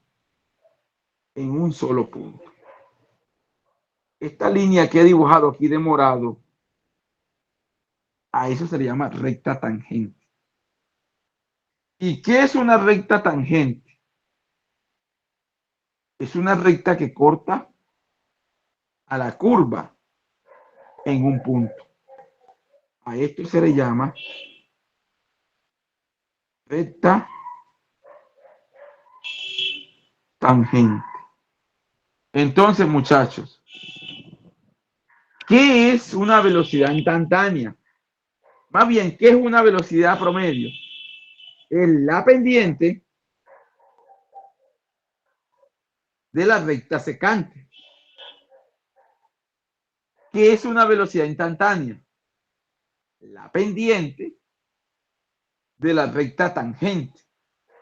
en un solo punto. Esta línea que he dibujado aquí de morado, a eso se le llama recta tangente. ¿Y qué es una recta tangente? Es una recta que corta a la curva en un punto. A esto se le llama recta tangente. Entonces, muchachos, ¿qué es una velocidad instantánea? Más bien, ¿qué es una velocidad promedio? Es la pendiente de la recta secante. ¿Qué es una velocidad instantánea? La pendiente de la recta tangente.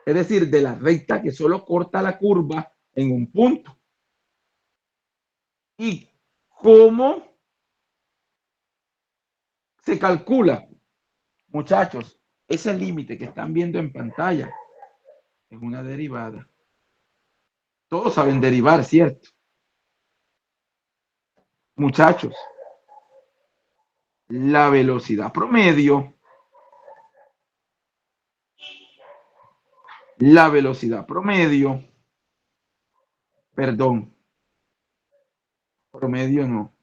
Es decir, de la recta que solo corta la curva en un punto. ¿Y cómo se calcula? Muchachos, ese límite que están viendo en pantalla es una derivada. Todos saben derivar, ¿cierto? Muchachos, la velocidad promedio, perdón, promedio no,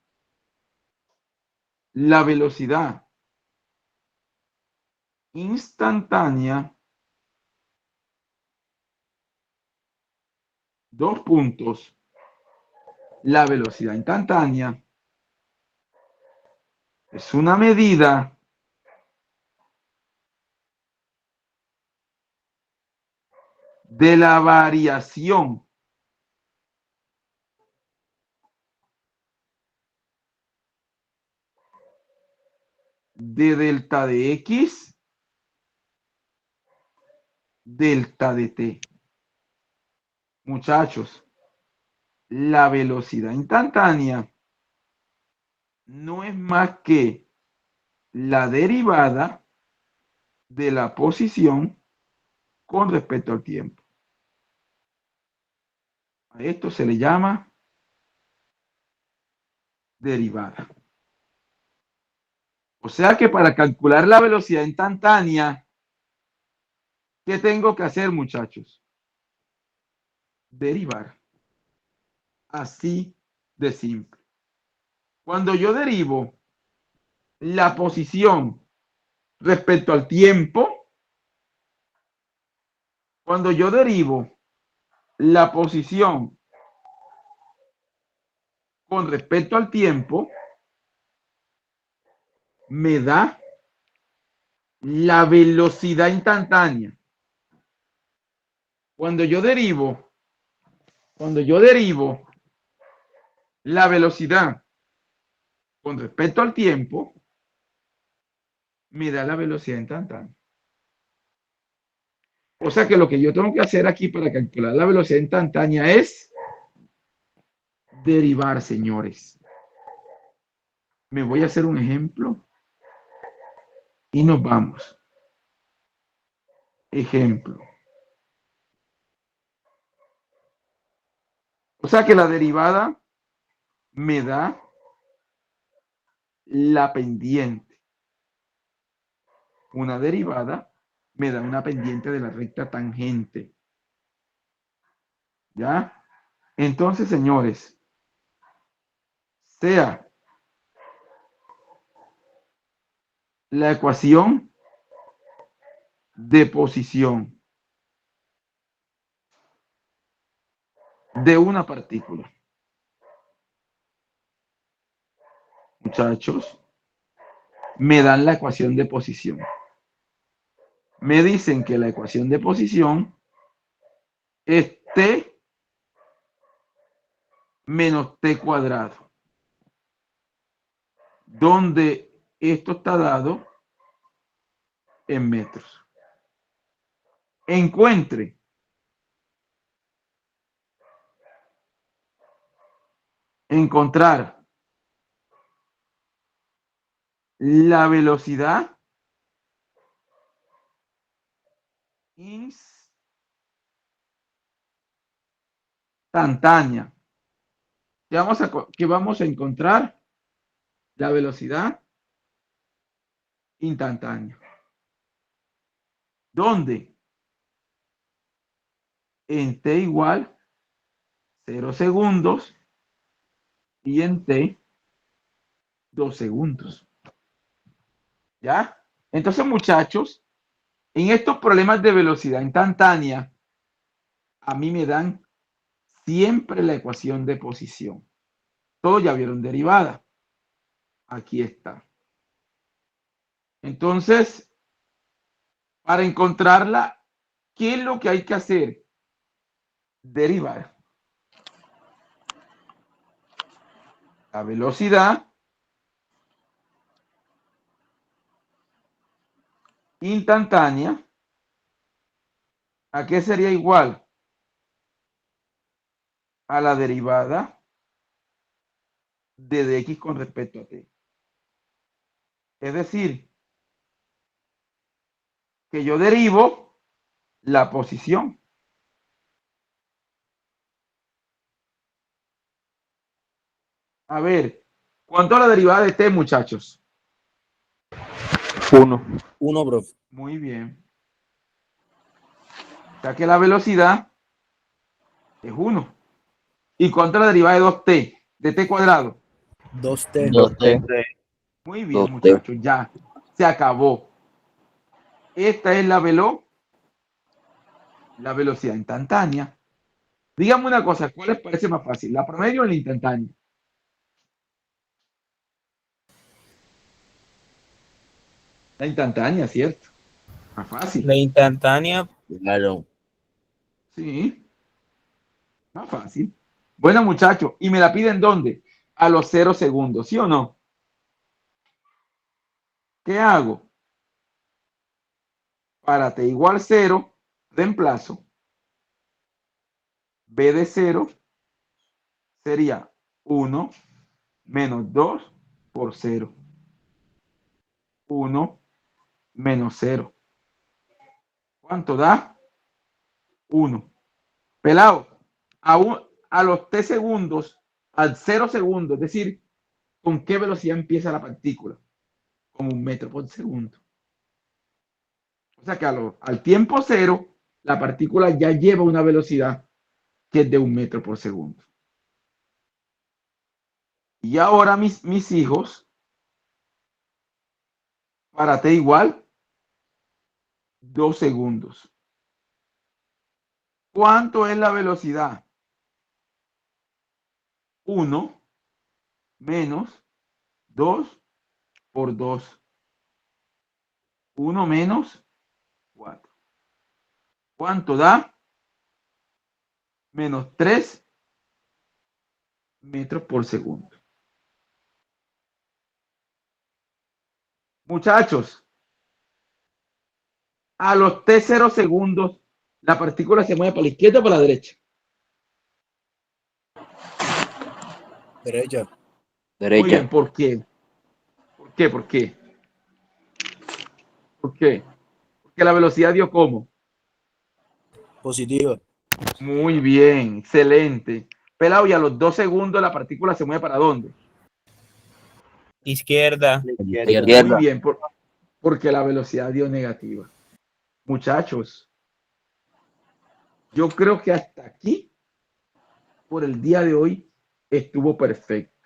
la velocidad instantánea, dos puntos, la velocidad instantánea es una medida de la variación de delta de X, delta de T. Muchachos, la velocidad instantánea no es más que la derivada de la posición con respecto al tiempo. A esto se le llama derivada. O sea que para calcular la velocidad instantánea, ¿qué tengo que hacer, muchachos? Derivar. Así de simple. Cuando yo derivo la posición respecto al tiempo, cuando yo derivo la posición con respecto al tiempo, me da la velocidad instantánea. Cuando yo derivo la velocidad con respecto al tiempo, me da la velocidad instantánea. O sea que lo que yo tengo que hacer aquí para calcular la velocidad instantánea es derivar, señores. Me voy a hacer un ejemplo y nos vamos. Ejemplo. O sea que la derivada me da la pendiente. Una derivada me da una pendiente de la recta tangente. ¿Ya? Entonces, señores, sea la ecuación de posición de una partícula. Muchachos, me dan la ecuación de posición. Me dicen que la ecuación de posición es T menos T cuadrado, donde esto está dado en metros. Encuentre encontrar la velocidad instantánea. Que vamos a encontrar la velocidad instantánea. ¿Dónde? En T igual 0 segundos y en T 2 segundos. ¿Ya? Entonces, muchachos, en estos problemas de velocidad instantánea, a mí me dan siempre la ecuación de posición. Todos ya vieron derivada. Aquí está. Entonces, para encontrarla, ¿qué es lo que hay que hacer? Derivar la velocidad instantánea. ¿A qué sería igual? A la derivada de dx con respecto a t. Es decir, que yo derivo la posición. A ver, ¿cuánto es la derivada de t, muchachos? 1. 1, profe. Muy bien. O sea que la velocidad es 1. ¿Y cuánto es la derivada de 2t? De t cuadrado. 2T. 2T. Muy bien, muchachos, ya se acabó. Esta es la velocidad instantánea. Díganme una cosa, ¿cuál les parece más fácil? ¿La promedio o la instantánea? La instantánea, ¿cierto? Más fácil. La instantánea, Claro. Sí, más fácil. Bueno, muchachos, ¿y me la piden dónde? A los 0 segundos, ¿sí o no? ¿Qué hago? Para t igual 0, reemplazo. B de 0 sería 1 menos 2 por 0. 1 menos 0. ¿Cuánto da? 1. Pelado, a los t segundos, al 0 segundos, es decir, ¿con qué velocidad empieza la partícula? Con 1 metro por segundo. O sea que al tiempo 0, la partícula ya lleva una velocidad que es de 1 metro por segundo. Y ahora mis hijos, para t igual 2 segundos. ¿Cuánto es la velocidad? 1 menos 2 por 2. 1 menos 4. ¿Cuánto da? Menos 3 metros por segundo. Muchachos, a los t0 segundos, la partícula se mueve para la izquierda o para la derecha. Derecha. Muy bien, ¿por qué? ¿Por qué? ¿Por qué? ¿Por qué? Porque la velocidad dio como. Positiva. Muy bien, excelente. Pelado, y a los 2 segundos la partícula se mueve para dónde. izquierda. Muy bien, porque la velocidad dio negativa. Muchachos, yo creo que hasta aquí, por el día de hoy, estuvo perfecto.